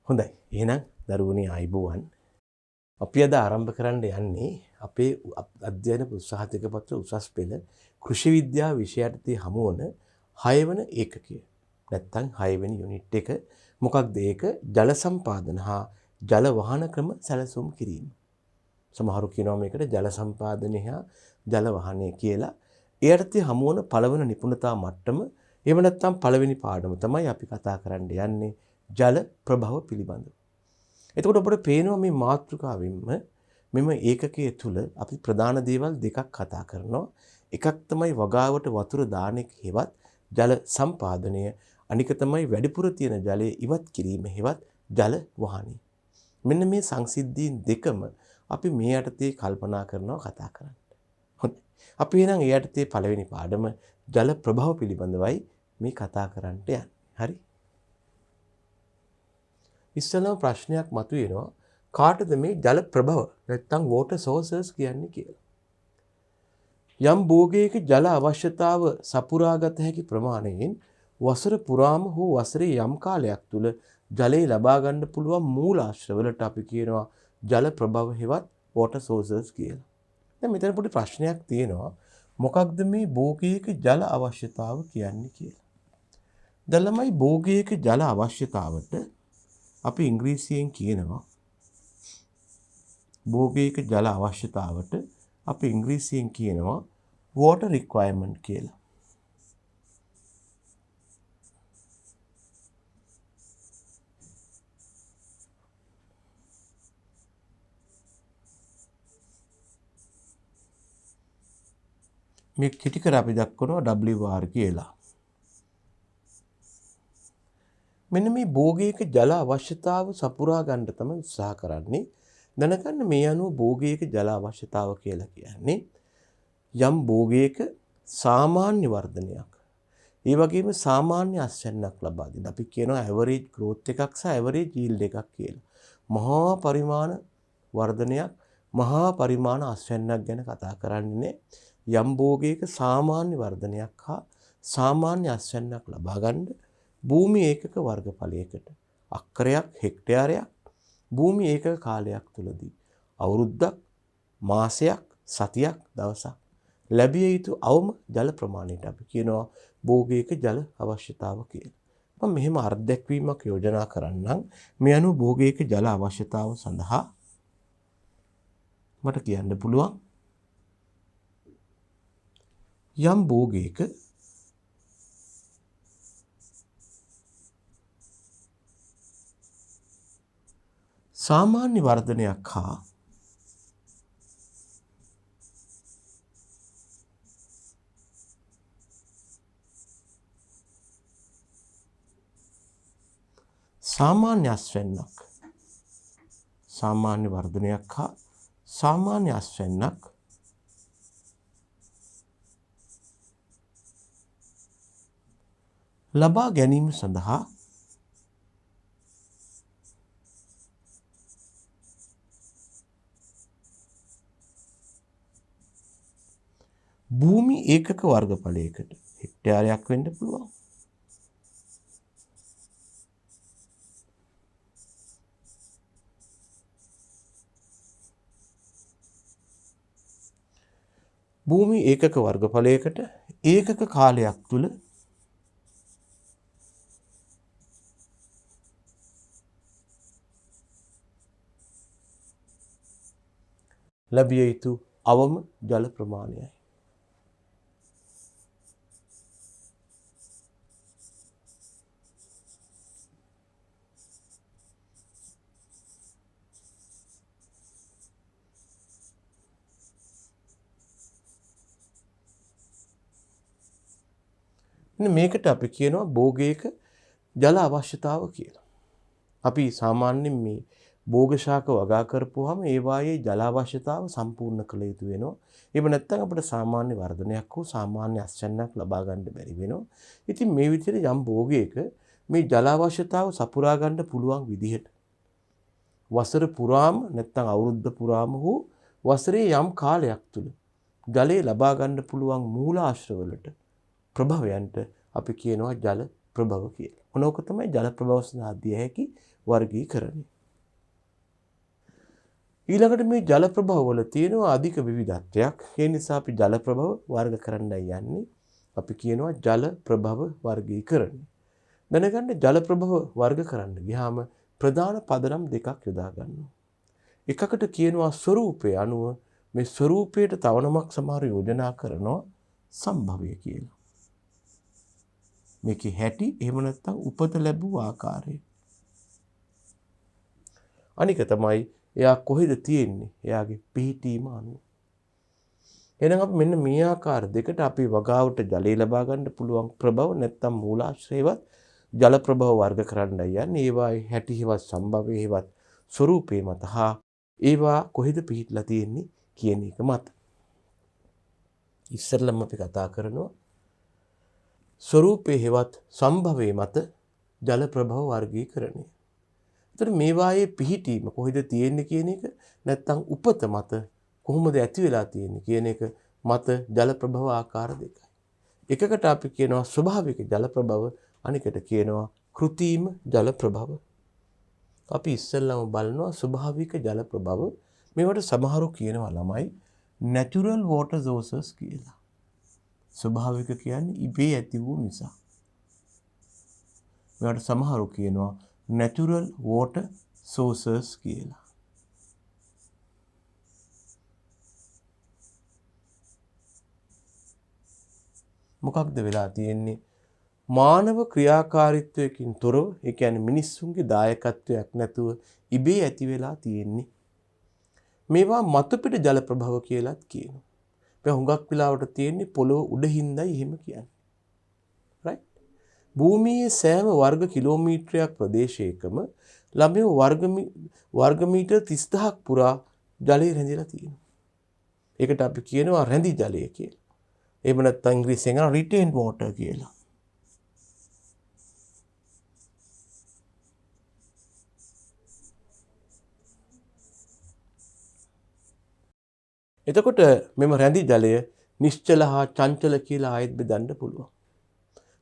හොඳයි. එහෙනම් දරුවනේ ආයිබෝවන්. අපි අද ආරම්භ කරන්න යන්නේ අපේ අධ්‍යයන උත්සාහිතක පත්‍ර උසස් පෙළ කෘෂි විද්‍යාව විෂයයටදී හමු වන 6 වෙනි ඒකකය. නැත්තම් 6 වෙනි යුනිට් එක. මොකක්ද ඒක? ජල සම්පාදන හා ජල වහන ක්‍රම සැලසුම් කිරීම. සමහරු කියනවා මේකට ජල සම්පාදනය හා ජල වහනය කියලා. එයටදී හමු වන පළවෙනි නිපුණතා මට්ටම එහෙම නැත්නම් පළවෙනි පාඩම තමයි අපි කතා කරන්න යන්නේ ජල ප්‍රභව පිළිබඳව. එතකොට අපිට පේනවා මේ මාතෘකාවෙන්ම මෙම ඒකකයේ තුල අපි ප්‍රධාන දේවල් දෙකක් කතා කරනවා. එකක් තමයි වගාවට වතුර දාන එක හේවත් ජල සම්පාදනය. අනික තමයි වැඩිපුර තියෙන ජලය ඉවත් කිරීම හේවත් ජල වහනය. මෙන්න මේ සංසිද්ධීන් දෙකම අපි මේ යටතේ කල්පනා කරනවා කතා කරන්න. හොඳයි. අපි එහෙනම් ඒ යටතේ පළවෙනි පාඩම ජල ප්‍රභව පිළිබඳවයි මේ කතා කරන්න යන්නේ. හරි? ඉස්සෙල්ලාම ප්‍රශ්නයක් මතුවෙනවා කාටද මේ ජල ප්‍රභව නැත්නම් water sources කියන්නේ කියලා. යම් භෝගයක ජල අවශ්‍යතාව සපුරාගත හැකි ප්‍රමාණයෙන් වසර පුරාම හෝ වසරේ යම් කාලයක් තුල ජලය ලබා ගන්න පුළුවන් මූලාශ්‍රවලට අපි කියනවා ජල ප්‍රභව හෙවත් water sources කියලා. දැන් මෙතන පොඩි ප්‍රශ්නයක් තියෙනවා. මොකක්ද මේ භෝගයක ජල අවශ්‍යතාව කියන්නේ කියලා. දැන් ළමයි භෝගයක ජල අවශ්‍යතාවට අපි ඉංග්‍රීසියෙන් කියනවා භෝගයක ජල අවශ්‍යතාවට අපි ඉංග්‍රීසියෙන් කියනවා water requirement කියලා. මේ කෙටි කර අපි දක්වනවා WR කියලා. මෙන්න මේ භෝගයක ජල අවශ්‍යතාව සපුරා ගන්න තමයි උත්සාහ කරන්නේ. දැනගන්න මේ අනුව භෝගයක ජල අවශ්‍යතාව කියලා කියන්නේ යම් භෝගයක සාමාන්‍ය වර්ධනයක්. ඒ වගේම සාමාන්‍ය අස්වැන්නක් ලබා දෙන. අපි කියනවා ඇවරේජ් growth එකක් සහ ඇවරේජ් yield එකක් කියලා. මහා පරිමාණ වර්ධනයක්, මහා පරිමාණ අස්වැන්නක් ගැන කතා කරන්නේ යම් භෝගයක සාමාන්‍ය වර්ධනයක් හා සාමාන්‍ය අස්වැන්නක් ලබා ගන්න භූමි ඒකක වර්ගඵලයකට අක්කරයක් හෙක්ටයාරයක් භූමි ඒකක කාලයක් තුලදී අවුරුද්දක් මාසයක් සතියක් දවසක් ලැබිය යුතු අවම ජල ප්‍රමාණයට අපි කියනවා භෝගයක ජල අවශ්‍යතාව කියලා. මම මෙහෙම අර්ධදැක්වීමක් යෝජනා කරන්නම්. මේ අනුව භෝගයක ජල අවශ්‍යතාව සඳහා මට කියන්න පුළුවන් යම් භෝගයක සාමාන්‍ය වර්ධනයක් හා සාමාන්‍ය අස්වැන්නක් සාමාන්‍ය වර්ධනයක් හා සාමාන්‍ය අස්වැන්නක් ලබා ගැනීම සඳහා භූමි ඒකක වර්ගඵලයකට හෙක්ටයාරයක් වෙන්න පුළුවන්. භූමි ඒකක වර්ගඵලයකට ඒකක කාලයක් තුල ලැබිය යුතු අවම ජල ප්‍රමාණයයි. මේකට අපි කියනවා භෝගයක ජල අවශ්‍යතාව කියලා. අපි සාමාන්‍යයෙන් මේ භෝග ශාක වගා කරපුවාම ඒ වායේ ජල අවශ්‍යතාව සම්පූර්ණ කළ යුතු වෙනවා. එහෙම නැත්නම් අපිට සාමාන්‍ය වර්ධනයක් හෝ සාමාන්‍ය අස්වැන්නක් ලබා ගන්න බැරි වෙනවා. ඉතින් මේ විදිහට යම් භෝගයක මේ ජල අවශ්‍යතාව සපුරා ගන්න පුළුවන් විදිහට වසර පුරාම නැත්නම් අවුරුද්ද පුරාම හෝ වසරේ යම් කාලයක් තුල ජලය ලබා ගන්න පුළුවන් මූලාශ්‍රවලට ප්‍රභවයන්ට අපි කියනවා ජල ප්‍රභව කියලා. මොනෝක තමයි ජල ප්‍රභව සඳහා දිය හැකි වර්ගීකරණය. ඊළඟට මේ ජල ප්‍රභව වල තියෙනවා අධික විවිධත්වයක්. ඒ නිසා අපි ජල ප්‍රභව වර්ග කරන්නයි යන්නේ. අපි කියනවා ජල ප්‍රභව වර්ගීකරණය. දැනගන්න ජල ප්‍රභව වර්ග කරන්න ගියාම ප්‍රධාන පදනම් දෙකක් යොදා ගන්නවා. එකකට කියනවා ස්වરૂපය අනුව මේ ස්වરૂපයට තව නමක් සමහර යෝජනා කරනවා සම්භවය කියලා. මේකේ හැටි එහෙම නැත්නම් උපත ලැබුව ආකාරය. අනික තමයි එයා කොහෙද තියෙන්නේ? එයාගේ පිහිටීම අනුව. එහෙනම් අපි මෙන්න මේ ආකාර දෙකට අපි වගාවට ජලය ලබා ගන්න පුළුවන් ප්‍රභව නැත්නම් මූලාශ්‍රයවත් ජල ප්‍රභව වර්ග කරන්නයි යන්නේ. ඒවායි හැටි හේවත් සම්භවය හේවත් ස්වરૂපේ මත හා ඒවා කොහෙද පිහිටලා තියෙන්නේ කියන එක මත. ඉස්සෙල්ලම අපි කතා කරනවා ස්වરૂපේ හේවත් සම්භවයේ මත ජල ප්‍රභව වර්ගීකරණය. එතකොට මේවායේ පිහිටීම කොහෙද තියෙන්නේ කියන එක නැත්නම් උපත මත කොහොමද ඇති වෙලා තියෙන්නේ කියන එක මත ජල ප්‍රභව ආකාර දෙකයි. එකකට අපි කියනවා ස්වභාවික ජල ප්‍රභව, අනිකට කියනවා කෘත්‍රිම ජල ප්‍රභව. අපි ඉස්සෙල්ලාම බලනවා ස්වභාවික ජල ප්‍රභව. මේවට සමහරු කියනවා ළමයි natural water sources කියලා. ස්වභාවික කියන්නේ ඉබේ ඇති වූ නිසා. මේවට සමහරු කියනවා natural water sources කියලා. මොකක්ද වෙලා තියෙන්නේ? මානව ක්‍රියාකාරීත්වයකින් තොරව, ඒ කියන්නේ මිනිස්සුන්ගේ දායකත්වයක් නැතුව ඉබේ ඇති වෙලා තියෙන්නේ. මේවා මතුපිට ජල ප්‍රභව කියලාත් කියනවා. මේ හුඟක් වෙලාවට තියෙන්නේ පොළොව උඩින්දයි එහෙම කියන්නේ. right? භූමියේ සෑම වර්ග කිලෝමීටරයක් ප්‍රදේශයකම ළමයෝ වර්ග මීටර 30000ක් පුරා ජලය රැඳිලා තියෙනවා. ඒකට අපි කියනවා රැඳි ජලය කියලා. එහෙම නැත්නම් ඉංග්‍රීසියෙන් කියනවා retained water කියලා. එතකොට මෙම රැඳි ජලය නිශ්චල හා චංචල කියලා ආයෙත් බෙදන්න පුළුවන්.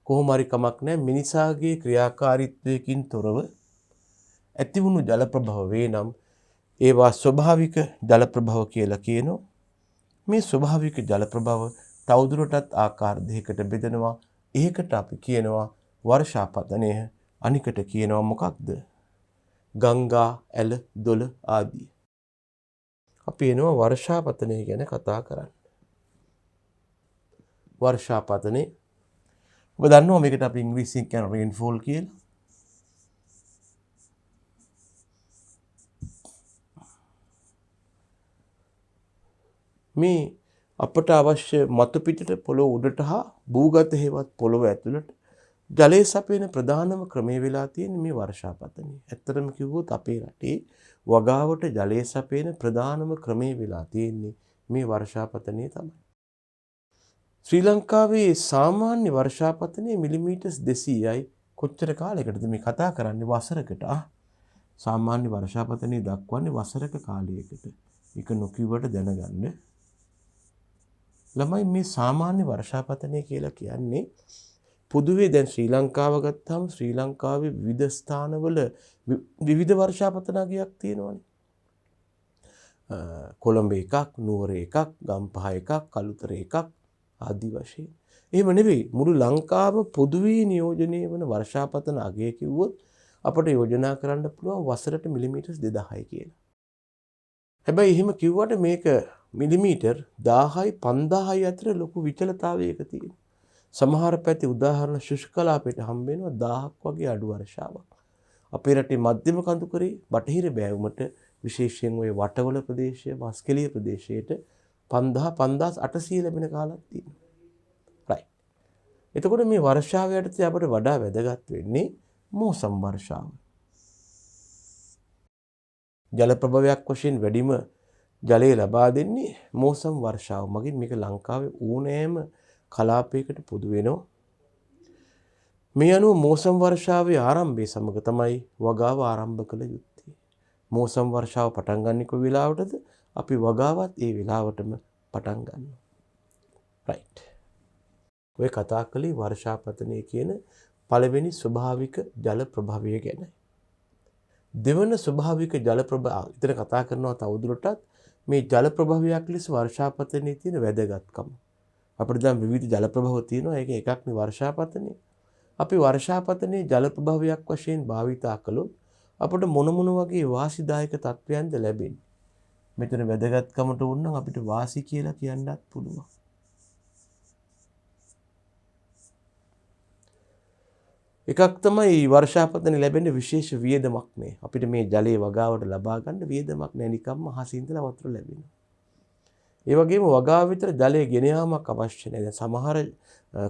කොහොම හරි කමක් නැහැ මිනිසාගේ ක්‍රියාකාරීත්වයකින් තොරව ඇතිවුණු ජල ප්‍රභව වේ නම් ඒවා ස්වභාවික ජල ප්‍රභව කියලා කියනවා. මේ ස්වභාවික ජල ප්‍රභව තවදුරටත් ආකාර දෙකකට බෙදෙනවා. ඒකට අපි කියනවා වර්ෂාපතනය, අනිකට කියනවා මොකක්ද? ගංගා, ඇල, දොළ ආදී. අපි එනවා වර්ෂාපතනය ගැන කතා කරන්න. වර්ෂාපතනය ඔබ දන්නවා මේකට අපි ඉංග්‍රීසියෙන් කියන රේන්ෆෝල් කියලා. මේ අපට අවශ්‍ය මතු පිටට පොළොව උඩට හා භූගත හේවත් පොළොව ඇතුළට ජලය සපයන ප්‍රධානම ක්‍රමය වෙලා තියෙන්නේ මේ වර්ෂාපතනය. ඇත්තටම කිව්වොත් අපේ රටේ වගාවට ජලය සපයන ප්‍රධානම ක්‍රමය වෙලා තියෙන්නේ මේ වර්ෂාපතනය තමයි. ශ්‍රී ලංකාවේ සාමාන්‍ය වර්ෂාපතනය මිලිමීටර්ස් 200යි. කොච්චර කාලයකටද මේ කතා කරන්නේ? වසරකට. සාමාන්‍ය වර්ෂාපතනය දක්වන්නේ වසරක කාලයකට. ඒක නොකියුවට දැනගන්න. ළමයි මේ සාමාන්‍ය වර්ෂාපතනය කියලා කියන්නේ පොදුවේ දැන් ශ්‍රී ලංකාව ගත්තාම ශ්‍රී ලංකාවේ විවිධ ස්ථානවල විවිධ වර්ෂාපතන අගයක් තියෙනවානේ. කොළඹ එකක්, නුවර එකක්, ගම්පහ එකක්, කළුතර එකක් ආදී වශයෙන්. එහෙම නෙවෙයි මුළු ලංකාව පොදුවේ නියෝජනය වන වර්ෂාපතන අගය කිව්වොත් අපට යෝජනා කරන්න පුළුවන් වසරට මිලිමීටර්ස් 2000යි කියලා. හැබැයි එහෙම කිව්වට මේක මිලිමීටර් 1000යි 5000යි අතර ලොකු විචලතාවයක තියෙනවා. සමහර පැති උදාහරණ ශුෂ්කලාපයට හම්බ වෙනවා 1000ක් වගේ අඩු වර්ෂාවක්. අපේ රටේ මධ්‍යම කඳුකරේ බටහිර බෑවුමට විශේෂයෙන් ওই වටවල ප්‍රදේශය, වස්කෙලිය ප්‍රදේශයට 5800 ලැබෙන කාලයක් තියෙනවා. right. එතකොට මේ වර්ෂාව යටතේ අපිට වඩා වැදගත් වෙන්නේ මෝසම් වර්ෂාව. ජල ප්‍රභවයක් වශයෙන් වැඩිම ජලය ලබා දෙන්නේ මෝසම් වර්ෂාව මගින්. මේක ලංකාවේ ඕනෑම කලාපයකට පොදු වෙනවා. මේ අනුව මෝසම් වර්ෂාවේ ආරම්භය සමග තමයි වගාව ආරම්භ කළ යුත්තේ. මෝසම් වර්ෂාව පටන් ගන්න කොයි වෙලාවටද? අපි වගාවත් ඒ වෙලාවටම පටන් ගන්නවා. right. ඔය කතා කළේ වර්ෂාපතනය කියන පළවෙනි ස්වභාවික ජල ප්‍රභවය ගැන. දෙවන ස්වභාවික ජල ප්‍රභාව විතර කතා කරනවා තවදුරටත් මේ ජල ප්‍රභවයක් ලෙස වර්ෂාපතනයේ තියෙන වැදගත්කම. අපිට දැන් විවිධ ජල ප්‍රභව තියෙනවා. ඒක එකක් නේ වර්ෂාපතනය. අපි වර්ෂාපතනයේ ජල ප්‍රභවයක් වශයෙන් භාවිතා කළොත් අපිට මොන වගේ වාසිදායක තත්වයන්ද ලැබෙන්නේ. මෙතන වැදගත්කමට වුණනම් අපිට වාසි කියලා කියන්නත් පුළුවන්. එකක් තමයි වර්ෂාපතනයේ ලැබෙන විශේෂ වියදමක් නේ. අපිට මේ ජලයේ වගාවට ලබා ගන්න වියදමක් නෑ, නිකම්ම අහසින් ඉඳලා වතුර ලැබෙනවා. ඒ වගේම වගාව විතර ජලය ගෙන යාමක් අවශ්‍ය නැහැ. දැන් සමහර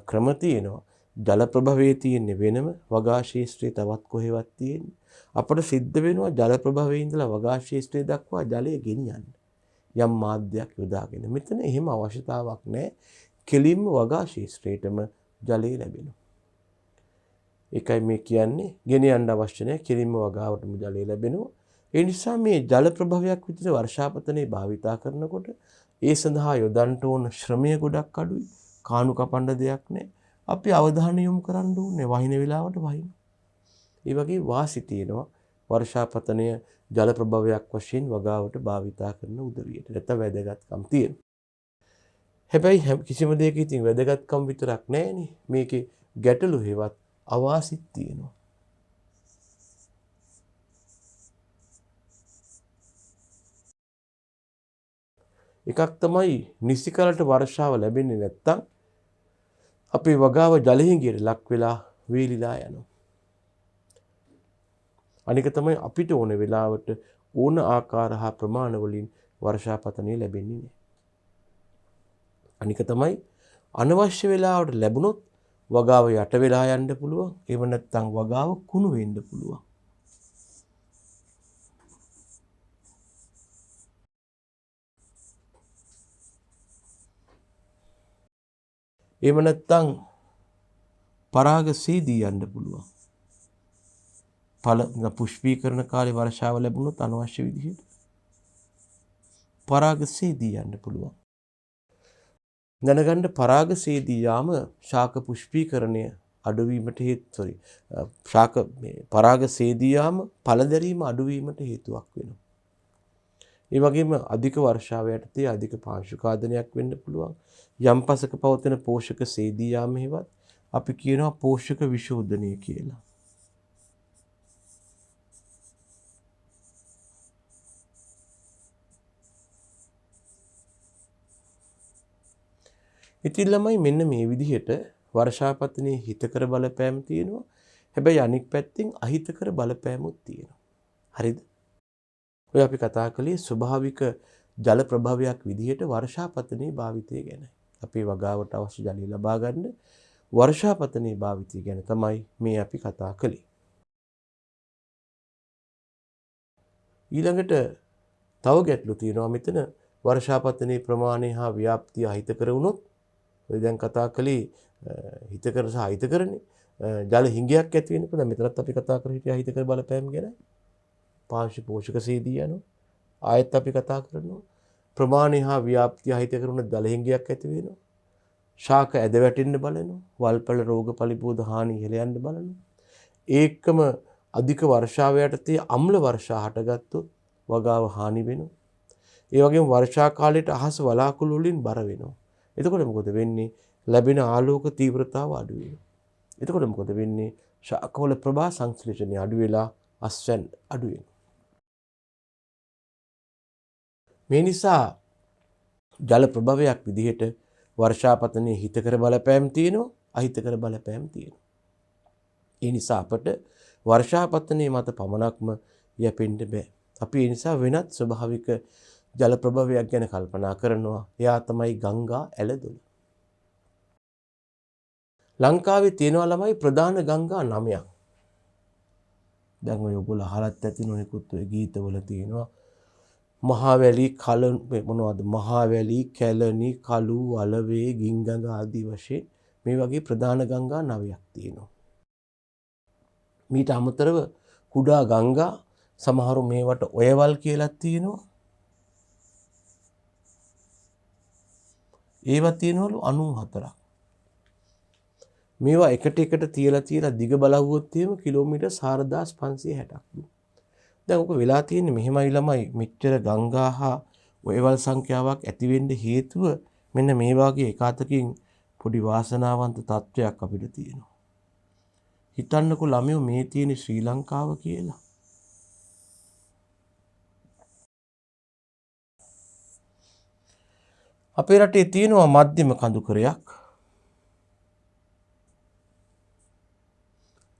ක්‍රම තියෙනවා. ජල ප්‍රභවයේ තියෙන්නේ වෙනම, වගා ශේෂ්ත්‍රයේ තවත් කොහෙවත් තියෙන්නේ. අපට සිද්ධ වෙනවා ජල ප්‍රභවයේ ඉඳලා වගා ශේෂ්ත්‍රය දක්වා ජලය ගෙනියන්න. යම් මාධ්‍යයක් යොදාගෙන. මෙතන එහෙම අවශ්‍යතාවක් නැහැ. කෙලින්ම වගා ශේෂ්ත්‍රයටම ජලය ලැබෙනවා. ඒකයි මේ කියන්නේ ගෙන යන්න අවශ්‍ය නැහැ. කෙලින්ම වගාවටම ජලය ලැබෙනවා. ඒ නිසා මේ ජල ප්‍රභවයක් විදිහට වර්ෂාපතනයේ භාවිතා කරනකොට ඒ සඳහා යොදන්න ඕන ශ්‍රමය ගොඩක් අඩුයි. කාණු කපන්න දෙයක් නැහැ. අපි අවධානය යොමු කරන්න ඕනේ වහින වෙලාවට වහින. ඒ වගේ වාසි තියෙනවා වර්ෂාපතනය ජල ප්‍රභවයක් වශයෙන් වගාවට භාවිතා කරන උදවියට. නැත්නම් වැදගත්කම් තියෙනවා. හැබැයි කිසිම දෙයක ඉතින් වැදගත්කම් විතරක් නැහැනේ. මේකේ ගැටලු හේවත් අවාසිත් තියෙනවා. එකක් තමයි නිසි කාලට වර්ෂාව ලැබෙන්නේ නැත්තම් අපේ වගාව ජලහිඟියට ලක් වෙලා වේලිලා යනවා. අනික තමයි අපිට ඕන වෙලාවට ඕන ආකාර හා ප්‍රමාණ වලින් වර්ෂාපතනය ලැබෙන්නේ නැහැ. අනික තමයි අනවශ්‍ය වෙලාවට ලැබුණොත් වගාව යට වෙලා යන්න පුළුවන්. එහෙම නැත්නම් වගාව කුණු වෙන්න පුළුවන්. එහෙම නැත්නම් පරාග සීදී යන්න පුළුවන්. පුෂ්පීකරණ කාලේ වර්ෂාව ලැබුණොත් අනවශ්‍ය විදිහට පරාග සීදී යන්න පුළුවන්. දැනගන්න පරාග සීදී යාම ශාක පුෂ්පීකරණය අඩුවීමට පරාග සීදී යාම ඵලදැරීම අඩුවීමට හේතුවක් වෙනවා. ඒ වගේම අධික වර්ෂාව යටතේ අධික පාංශුකාදනයක් වෙන්න පුළුවන්. යම් පසක පවතින පෝෂක සීදී යාමෙහිවත් අපි කියනවා පෝෂක විශෝධනය කියලා. ඉතින් ළමයි මෙන්න මේ විදිහට වර්ෂාපතනයේ හිතකර බලපෑම් තියෙනවා. හැබැයි අනික් පැත්තෙන් අහිතකර බලපෑමුත් තියෙනවා. හරිද? ඔය අපි කතා කළේ ස්වභාවික ජල ප්‍රභවයක් විදිහට වර්ෂාපතනයේ භාවිතය ගැන. අපේ වගාවට අවශ්‍ය ජලය ලබා ගන්න වර්ෂාපතනයේ භාවිතය ගැන තමයි මේ අපි කතා කළේ. ඊළඟට තව ගැටලු තියෙනවා මෙතන වර්ෂාපතනයේ ප්‍රමාණය හා ව්‍යාප්තිය අහිතකර වුණොත් ඔය දැන් කතා කළේ හිතකර සහ අහිතකරනේ ජල හිඟයක් ඇති වෙනකොට දැන් මෙතනත් අපි කතා කර හිටියා අහිතකර බලපෑම් ගැන. පාංශු පෝෂක සීදී යනවා. ආයෙත් අපි කතා කරනවා ප්‍රමාණය හා ව්‍යාප්තිය අහිතකර වුණ ජල හිඟයක් ඇති වෙනවා. ශාක ඇද වැටෙන්න බලනවා. වල්පල රෝග පලිබෝධ හානි ඉහළ යන්න බලනවා. ඒකම අධික වර්ෂාව යටතේ අම්ල වර්ෂා හටගත්තොත් වගාව හානි වෙනවා. ඒ වගේම වර්ෂා කාලයට අහස වලාකුළු වලින් බර වෙනවා. එතකොට මොකද වෙන්නේ? ලැබෙන ආලෝක තීව්‍රතාව අඩු වෙනවා. එතකොට මොකද වෙන්නේ? ශාකවල ප්‍රභා සංශ්ලේෂණය අඩු වෙලා අස්වැන්න අඩු වෙනවා. මේ නිසා ජල ප්‍රභවයක් විදිහට වර්ෂාපතනයේ හිතකර බලපෑම් තියෙනවා, අහිතකර බලපෑම් තියෙනවා. ඒ නිසා අපට වර්ෂාපතනයේ මත පමණක්ම යැපෙන්න බෑ. අපි ඒ නිසා වෙනත් ස්වභාවික ජල ප්‍රභවයක් ගැන කල්පනා කරනවා. එයා තමයි ගංගා ඇලදොල. ලංකාවේ තියෙනවා ළමයි ප්‍රධාන ගංගා 9ක්. දැන් ඔය ඔයගොල්ලෝ අහලත් ඇති නොනිකුත් ඔය ගීතවල තියෙනවා. මහවැලි මොනවද? මහවැලි, කැලණි, කළු, වලවේ, ගිංගඟ ආදී වශයෙන් මේ වගේ ප්‍රධාන ගංගා 9ක් තියෙනවා. මීට අමතරව කුඩා ගංගා සමහරු මේවට ඔයවල් කියලා තියෙනවා. ඒවා තියෙනවලු 94ක්. මේවා එකට තියලා දිග බලවුවොත් එහෙම කිලෝමීටර් 4560ක්. දැන් ඔක වෙලා තියෙන්නේ මෙහෙමයි ළමයි මෙච්චර ගංගා හා ඔයවල් සංඛ්‍යාවක් ඇති වෙන්න හේතුව මෙන්න මේ වාගේ එකාතකින් පොඩි වාසනාවන්ත තත්වයක් අපිට තියෙනවා. හිතන්නකෝ ළමයෝ මේ තියෙන ශ්‍රී ලංකාව කියලා. අපේ රටේ තියෙනවා මධ්‍යම කඳුකරයක්.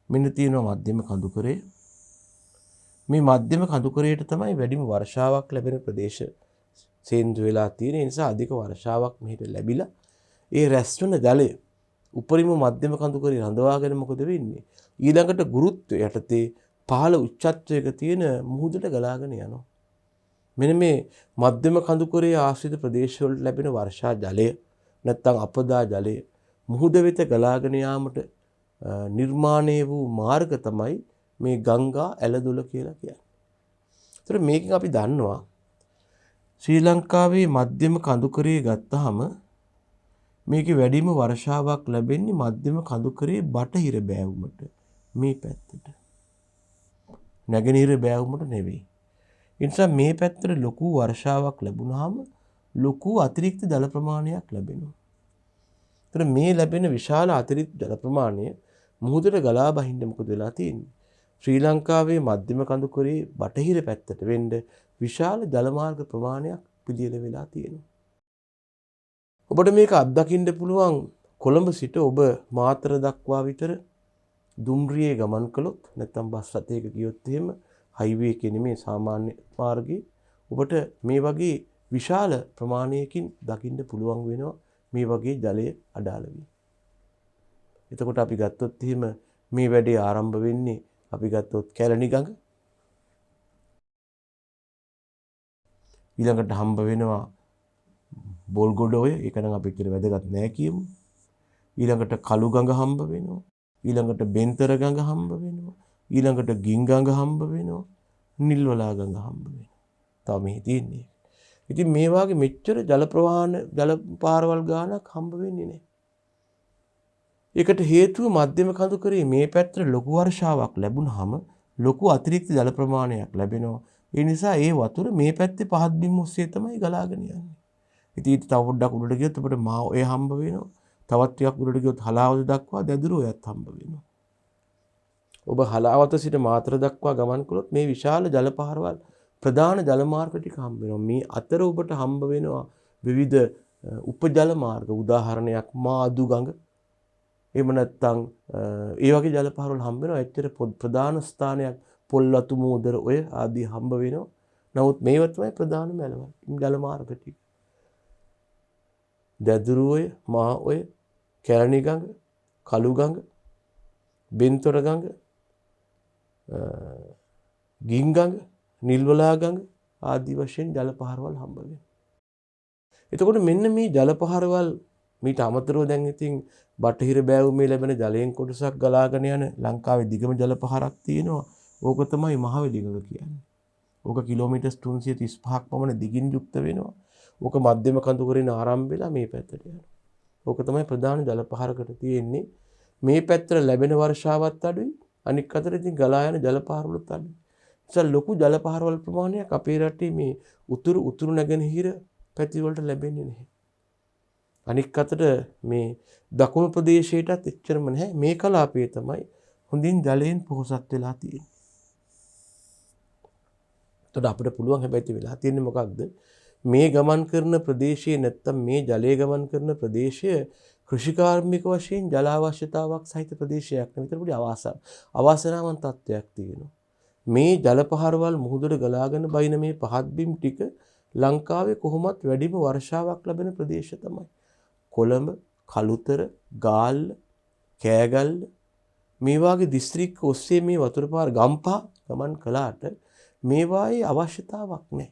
මෙන්න තියෙනවා මධ්‍යම කඳුකරය. මේ මධ්‍යම කඳුකරයට තමයි වැඩිම වර්ෂාවක් ලැබෙන ප්‍රදේශ සේන්දු වෙලා තියෙන. ඒ නිසා අධික වර්ෂාවක් මෙහෙට ලැබිලා ඒ රැස්වන ජලය උපරිම මධ්‍යම කඳුකරේ රඳවාගෙන මොකද වෙන්නේ? ඊළඟට ගුරුත්වය යටතේ පහළ උච්චත්වයක තියෙන මුහුදට ගලාගෙන යනවා. මෙන්න මේ මධ්‍යම කඳුකරේ ආශ්‍රිත ප්‍රදේශවලට ලැබෙන වර්ෂා ජලය නැත්නම් අපදා ජලය මුහුද වෙත ගලාගෙන යාමට නිර්මාණය වූ මාර්ග තමයි මේ ගංගා ඇලදොල කියලා කියන්නේ. ඒතර මේකෙන් අපි දන්නවා ශ්‍රී ලංකාවේ මධ්‍යම කඳුකරේ ගත්තාම මේකේ වැඩිම වර්ෂාවක් ලැබෙන්නේ මධ්‍යම කඳුකරේ බටහිර බෑවුමට මේ පැත්තට. නැගෙනහිර බෑවුමට නෙවෙයි. ඒ නිසා මේ පැත්තට ලොකු වර්ෂාවක් ලැබුණාම ලොකු අතිරික්ත ජල ප්‍රමාණයක් ලැබෙනවා. ඒතර මේ ලැබෙන විශාල අතිරික්ත ජල ප්‍රමාණය මුහුදට ගලා බහින්න මොකද වෙලා තියෙන්නේ? ශ්‍රී ලංකාවේ මධ්‍යම කඳුකරේ බටහිර පැත්තට වෙන්න විශාල ජල මාර්ග ප්‍රමාණයක් පිළියෙල වෙලා තියෙනවා. ඔබට මේක අත්දකින්න පුළුවන් කොළඹ සිට ඔබ මාතර දක්වා විතර දුම්රියේ ගමන් කළොත් නැත්නම් බස් රථයක ගියොත් එහෙම හයිවේ එකේ නෙමේ සාමාන්‍ය මාර්ගයේ ඔබට මේ වගේ විශාල ප්‍රමාණයකින් දකින්න පුළුවන් වෙනවා මේ වගේ ජලය අඩාල වී. එතකොට අපි ගත්තොත් එහෙම මේ වැඩේ ආරම්භ වෙන්නේ අපි ගත්තොත් කැලණි ගඟ ඊළඟට හම්බ වෙනවා බෝල්ගොඩ ඔය ඒක නම් අපි ඉතින් වැදගත් නෑ කියමු. ඊළඟට කළු ගඟ හම්බ වෙනවා. ඊළඟට බෙන්තර ගඟ හම්බ වෙනවා. ඊළඟට ගින් ගඟ හම්බ වෙනවා. නිල්වලා ගඟ හම්බ වෙනවා. තව මේ තියෙන්නේ. ඉතින් මේ වාගේ මෙච්චර ජල ප්‍රවාහන ජල පාරවල් ගානක් හම්බ වෙන්නේ නෑ. ඒකට හේතුව මධ්‍යම කඳුකරේ මේ පැත්තට ලොකු වර්ෂාවක් ලැබුණාම ලොකු අතිරික්ත ජල ප්‍රමාණයක් ලැබෙනවා. ඒ නිසා ඒ වතුර මේ පැත්තේ පහත් බිම් ඔස්සේ තමයි ගලාගෙන යන්නේ. ඉතින් තව පොඩ්ඩක් උඩට ගියොත් අපිට මා ඔය හම්බ වෙනවා. තවත් ටිකක් උඩට ගියොත් හලාවත දක්වා දැදුර ඔයත් හම්බ වෙනවා. ඔබ හලාවත සිට මාතර දක්වා ගමන් කළොත් මේ විශාල ජල පහරවල් ප්‍රධාන ජල මාර්ග ටික හම්බ වෙනවා. මේ අතර ඔබට හම්බ වෙනවා විවිධ උපජල මාර්ග. උදාහරණයක් මාදු ගඟ. එහෙම නැත්නම් ඒ වගේ ජල පහරවල් හම්බ වෙනවා. ඇත්තට ප්‍රධාන ස්ථානයක් පොල්වතු මෝදර ඔය ආදී හම්බ වෙනවා. නමුත් මේවා තමයි ප්‍රධානම ජල මාර්ග ටික. දැදුරු ඔය, මා ඔය, කැලණි ගඟ, කළු ගඟ, බෙන්තොර ගඟ, ගින් ගඟ, නිල්වලා ගඟ ආදී වශයෙන් ජල පහරවල් හම්බ වෙනවා. එතකොට මෙන්න මේ ජල පහරවල් මීට අමතරව දැන් ඉතින් බටහිර බෑවුමේ ලැබෙන ජලයෙන් කොටසක් ගලාගෙන යන ලංකාවේ දිගම ජල පහරක් තියෙනවා. ඕක තමයි මහවැලි ගඟ කියන්නේ. ඕක කිලෝමීටර් 335ක් පමණ දිගින් යුක්ත වෙනවා. ඕක මධ්‍යම කඳුකරෙන් ආරම්භ වෙලා මේ පැත්තට යනවා. ඕක තමයි ප්‍රධාන ජල පහරකට තියෙන්නේ. මේ පැත්තට ලැබෙන වර්ෂාවත් අඩුයි. අනික් අතට ඉතින් ගලා යන ජල පහරවලුත් අඩුයි. ඒ ලොකු ජල පහරවල් ප්‍රමාණයක් අපේ රටේ මේ උතුරු නැගෙනහිර පැති වලට ලැබෙන්නේ නැහැ. අනික් අතට මේ දකුණු ප්‍රදේශයටත් එච්චරම නැහැ. මේ කලාපයේ තමයි හොඳින් ජලයෙන් පොහොසත් වෙලා තියෙන්නේ. එතකොට අපිට පුළුවන් හැබැයි වෙලා තියෙන්නේ මොකක්ද? මේ ගමන් කරන ප්‍රදේශයේ නැත්තම් මේ ජලය ගමන් කරන ප්‍රදේශය කෘෂිකාර්මික වශයෙන් ජල අවශ්‍යතාවක් සහිත ප්‍රදේශයක් නෙවෙයි. විතර පොඩි අවාසනාවන්ත තත්ත්වයක් තියෙනවා. මේ ජල පහරවල් මුහුදට ගලාගෙන බයින මේ පහත් බිම් ටික ලංකාවේ කොහොමත් වැඩිම වර්ෂාවක් ලැබෙන ප්‍රදේශ තමයි. කොළඹ, කළුතර, ගාල්ල, කෑගල්ල මේ වාගේ දිස්ත්‍රික්ක ඔස්සේ මේ වතුර පාර ගම්පහ ගමන් කළාට මේවායේ අවශ්‍යතාවක් නැහැ.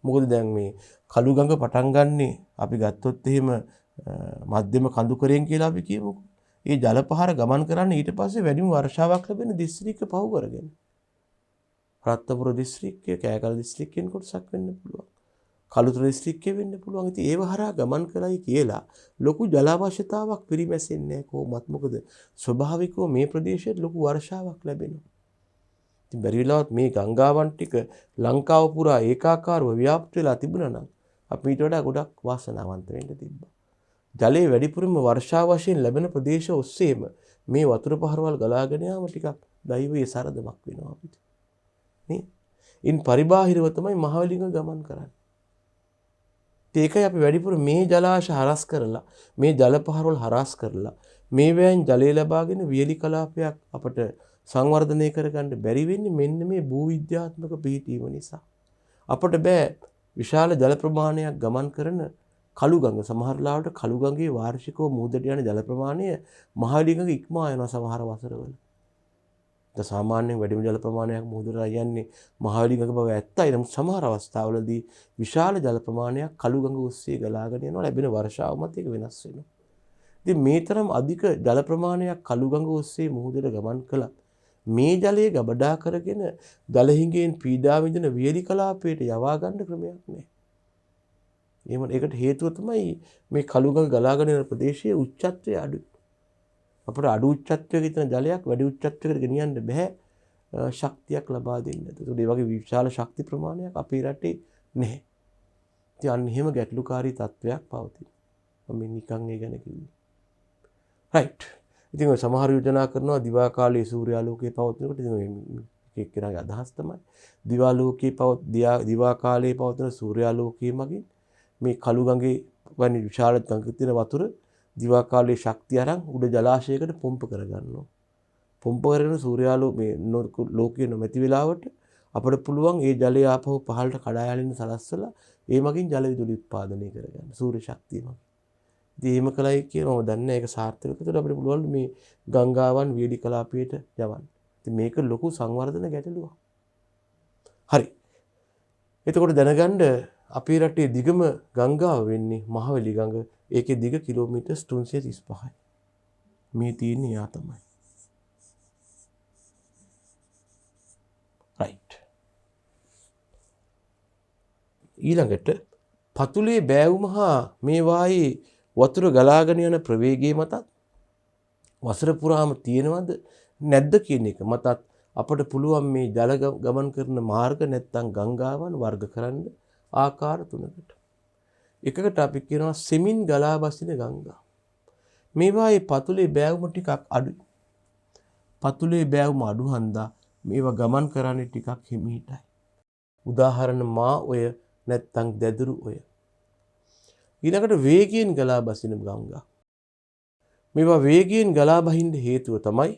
මොකද දැන් මේ කළු ගඟ පටන් ගන්නේ අපි ගත්තොත් එහෙම මධ්‍යම කඳුකරයෙන් කියලා අපි කියමුකෝ. ඒ ජල පහර ගමන් කරන්නේ ඊට පස්සේ වැඩිම වර්ෂාවක් ලැබෙන දිස්ත්‍රික්ක පහු කරගෙන. රත්නපුර දිස්ත්‍රික්කය, කෑගල්ල දිස්ත්‍රික්කයෙන් කොටසක් වෙන්න පුළුවන්. කළුතර දිස්ත්‍රික්කයේ වෙන්න පුළුවන්. ඉතින් ඒව හරහා ගමන් කළයි කියලා ලොකු ජල අවශ්‍යතාවක් පිරිමැසෙන්නේ නැහැ කොහොමත්. මොකද ස්වභාවිකව මේ ප්‍රදේශයට ලොකු වර්ෂාවක් ලැබෙනවා. ඉතින් බැරි වෙලාවත් මේ ගංගාවන් ටික ලංකාව පුරා ඒකාකාරව ව්‍යාප්ත වෙලා තිබුණා නම් අපි ඊට වඩා ගොඩක් වාසනාවන්ත වෙන්න තිබ්බා. ජලයේ වැඩිපුරම වර්ෂා වශයෙන් ලැබෙන ප්‍රදේශ ඔස්සේම මේ වතුර පහරවල් ගලාගෙන යාම ටිකක් දෛවයේ සරදමක් වෙනවා අපිට. නේ? ඉන් පරිබාහිරව තමයි මහවැලිගඟ ගමන් කරන්නේ. ඒකයි අපි වැඩිපුර මේ ජලාශ හරස් කරලා මේ ජල පහරවල් හරස් කරලා මේ වෑයන් ජලය ලබාගෙන වියලි කලාපයක් අපට සංවර්ධනය කරගන්න බැරි වෙන්නේ මෙන්න මේ භූවිද්‍යාත්මක පිහිටීම නිසා. අපට බෑ විශාල ජල ප්‍රමාණයක් ගමන් කරන කළුගඟ සමහර ලාවට කළුගඟේ වාර්ෂිකව මුහුදට යන ජල ප්‍රමාණය මහවැලිගඟ ඉක්මවා යනවා සමහර වසරවල. සාමාන්‍යයෙන් වැඩිම ජල ප්‍රමාණයක් මුහුදට යන්නේ මහවැලිගඟ බව ඇත්තයි. නමුත් සමහර අවස්ථාවලදී විශාල ජල ප්‍රමාණයක් කළුගඟ ඔස්සේ ගලාගෙන යනවා. ලැබෙන වර්ෂාව මත ඒක වෙනස් වෙනවා. ඉතින් මේ තරම් අධික ජල ප්‍රමාණයක් කළුගඟ ඔස්සේ මුහුදට ගමන් කළා. මේ ජලයේ ගබඩා කරගෙන ජල හිඟෙන් පීඩා විඳින වියලි කලාපයට යවා ගන්න ක්‍රමයක් නැහැ. ඒකට හේතුව තමයි මේ කළුගඟ ගලාගෙන යන ප්‍රදේශයේ උච්චත්වය අඩුයි. අපට අඩු උච්චත්වයක තියෙන ජලයක් වැඩි උච්චත්වයකට ගෙනියන්න බෑ ශක්තියක් ලබා දෙන්න. ඒකට ඒ වගේ විශාල ශක්ති ප්‍රමාණයක් අපේ රටේ නැහැ. ඉතින් අන්න එහෙම ගැටලුකාරී තත්වයක් පවතින. මම නිකන් ඒ ගැන කිව්වේ. රයිට්. ඉතින් සමහර යෝජනා කරනවා දිවා කාලයේ සූර්යාලෝකයේ පවතිනකොට ඉතින් එක්කෙනාගේ අදහස් තමයි දිවා කාලයේ පවතින සූර්යාලෝකයේ මගින් මේ කළුගඟේ වැනි විශාල ගඟක තියෙන වතුර දිවා කාලයේ ශක්තිය අරන් උඩ ජලාශයකට පොම්ප කරගන්නවා. පොම්ප කරගෙන සූර්යාලෝක මේ ලෝකයේ නොමැති වෙලාවට අපිට පුළුවන් ඒ ජලය ආපහු පහළට කඩා යලින්න සලස්සලා ඒ මගින් ජල විදුලි උත්පාදනය කරගන්න සූර්ය ශක්තිය මගින්. ඉතින් එහෙම කළයි කියලා මම දන්නේ ඒක සාර්ථකද කියලා අපිට පුළුවන් මේ ගංගාවන් වියලි කලාපයට යවන්න. ඉතින් මේක ලොකු සංවර්ධන ගැටලුවක්. හරි. එතකොට දැනගන්න අපේ රටේ දිගම ගංගාව වෙන්නේ මහවැලි ගඟ. ඒකේ දිග කිලෝමීටර් 335යි. මේ තියෙන්නේ යා තමයි. රයිට්. ඊළඟට පතුලේ බෑවුම හා මේ වායේ වතුර ගලාගෙන යන ප්‍රවේගය මතත් වසර පුරාම තියෙනවද නැද්ද කියන එක මතත් අපට පුළුවන් මේ ජල ගමන් කරන මාර්ග නැත්තම් ගංගාවන් වර්ග කරන්න ආකාර තුනකට. එකකට අපි කියනවා සෙමින් ගලා බසින ගංගා. මේවායේ පතුලේ බෑවුම ටිකක් අඩුයි. පතුලේ බෑවුම අඩු හන්දා මේවා ගමන් කරන්නේ ටිකක් හිමීටයි. උදාහරණ මා ඔය නැත්තම් දැදුරු ඔය. ඊළඟට වේගයෙන් ගලා බසින ගංගා. මේවා වේගයෙන් ගලා බහින්න හේතුව තමයි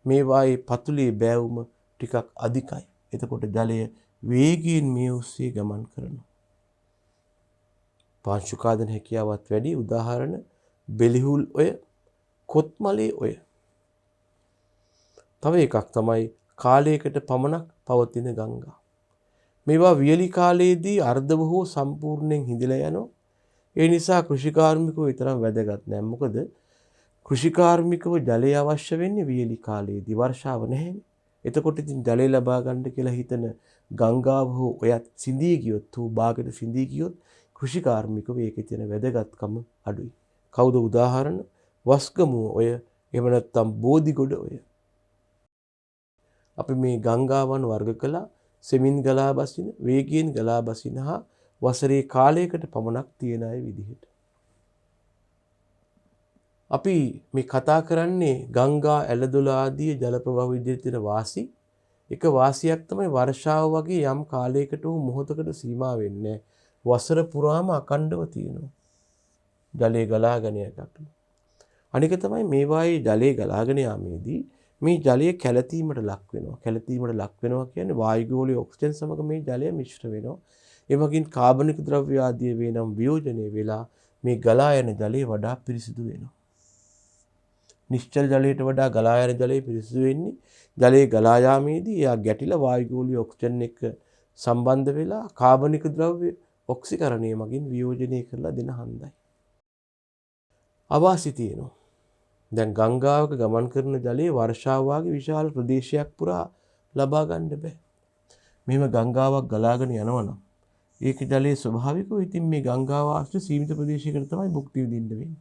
මේවායේ පතුලේ බෑවුම ටිකක් අධිකයි. එතකොට ජලය වේගයෙන් මේ ඔස්සේ ගමන් කරනවා. පාංශුකාදන හැකියාවත් වැඩි. උදාහරණ බෙලිහුල් ඔය, කොත්මලේ ඔය. තව එකක් තමයි කාලයකට පමණක් පවතින ගංගා. මේවා වියලි කාලයේදී අර්ධව හෝ සම්පූර්ණයෙන් හිඳලා යනවා. ඒ නිසා කෘෂිකාර්මිකව විතරක් වැදගත් නෑ. මොකද කෘෂිකාර්මිකව ජලය අවශ්‍ය වෙන්නේ වියලි කාලයේදී. වර්ෂාව නැහැනේ. එතකොට ඉතින් ජලය ලබා ගන්න කියලා හිතන ගංගාව හෝ ඔයත් සිඳී ගියොත් බාගට සිඳී ගියොත් කෘෂිකාර්මිකව ඒකේ තියෙන වැදගත්කම අඩුයි. කවුද උදාහරණ? වස්ගමුව ඔය, එහෙම නැත්නම් බෝධිගොඩ ඔය. අපි මේ ගංගාවන් වර්ග කළා සෙමින් ගලා බසින, වේගයෙන් ගලා බසින හා වසරේ කාලයකට පමණක් තියෙන අය විදිහට. අපි මේ කතා කරන්නේ ගංගා ඇලදොල ආදී ජල ප්‍රවාහ විදිහට තියෙන වාසි. එක වාසියක් තමයි වර්ෂාව වගේ යම් කාලයකට හෝ මොහොතකට සීමා වෙන්නේ. වසර පුරාම අකණ්ඩව තියෙනවා. ජලය ගලාගෙන යකට. අනික තමයි මේවායේ ජලය ගලාගෙන යාමේදී මේ ජලය කැළතීමට ලක් වෙනවා. කැළතීමට ලක් වෙනවා කියන්නේ වායුගෝලීය ඔක්සිජන් සමග මේ ජලය මිශ්‍ර වෙනවා. එමගින් කාබනික ද්‍රව්‍ය ආදී වෙනම් වියෝජනය වෙලා මේ ගලා යන ජලය වඩා පිරිසිදු වෙනවා. නිශ්චල ජලයට වඩා ගලා යන ජලය පිරිසිදු වෙන්නේ ජලයේ ගලා යාමේදී එයා ගැටිලා වායුගෝලීය ඔක්සිජන් එක්ක සම්බන්ධ වෙලා කාබනික ද්‍රව්‍ය ඔක්සිකරණය මගින් වියෝජනය කරලා දෙන හන්දයි. අවාසි තියෙනවා. දැන් ගංගාවක ගමන් කරන ජලයේ වර්ෂාව වගේ විශාල ප්‍රදේශයක් පුරා ලබා ගන්න බෑ. මෙහෙම ගංගාවක් ගලාගෙන යනවනම් ඒක ජලයේ ස්වභාවිකව ඉතින් මේ ගංගාව ආශ්‍රිත සීමිත ප්‍රදේශයකට තමයි භුක්ති විඳින්න වෙන්නේ.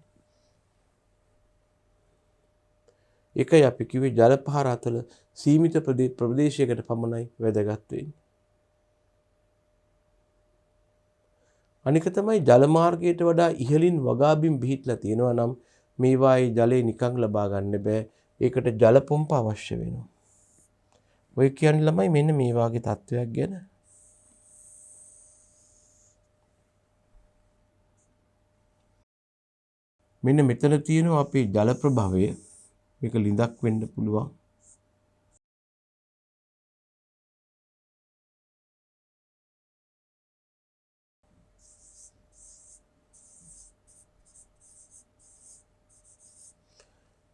ඒකයි අපි කිව්වේ ජල පහර අතල සීමිත ප්‍රදේශයකට පමණයි වැදගත් වෙන්නේ. අනික තමයි ජල මාර්ගයට වඩා ඉහළින් වගාබිම් බිහිట్లా තියෙනවා නම් මේවායේ ජලය නිකන් ලබා ගන්න බෑ. ඒකට ජල පොම්ප අවශ්‍ය වෙනවා. ඔය කියන්නේ ළමයි මෙන්න මේ වාගේ තත්වයක් ගැන. මෙන්න මෙතන තියෙනවා අපේ ජල ප්‍රභවය. මේක ලිඳක් වෙන්න පුළුවන්.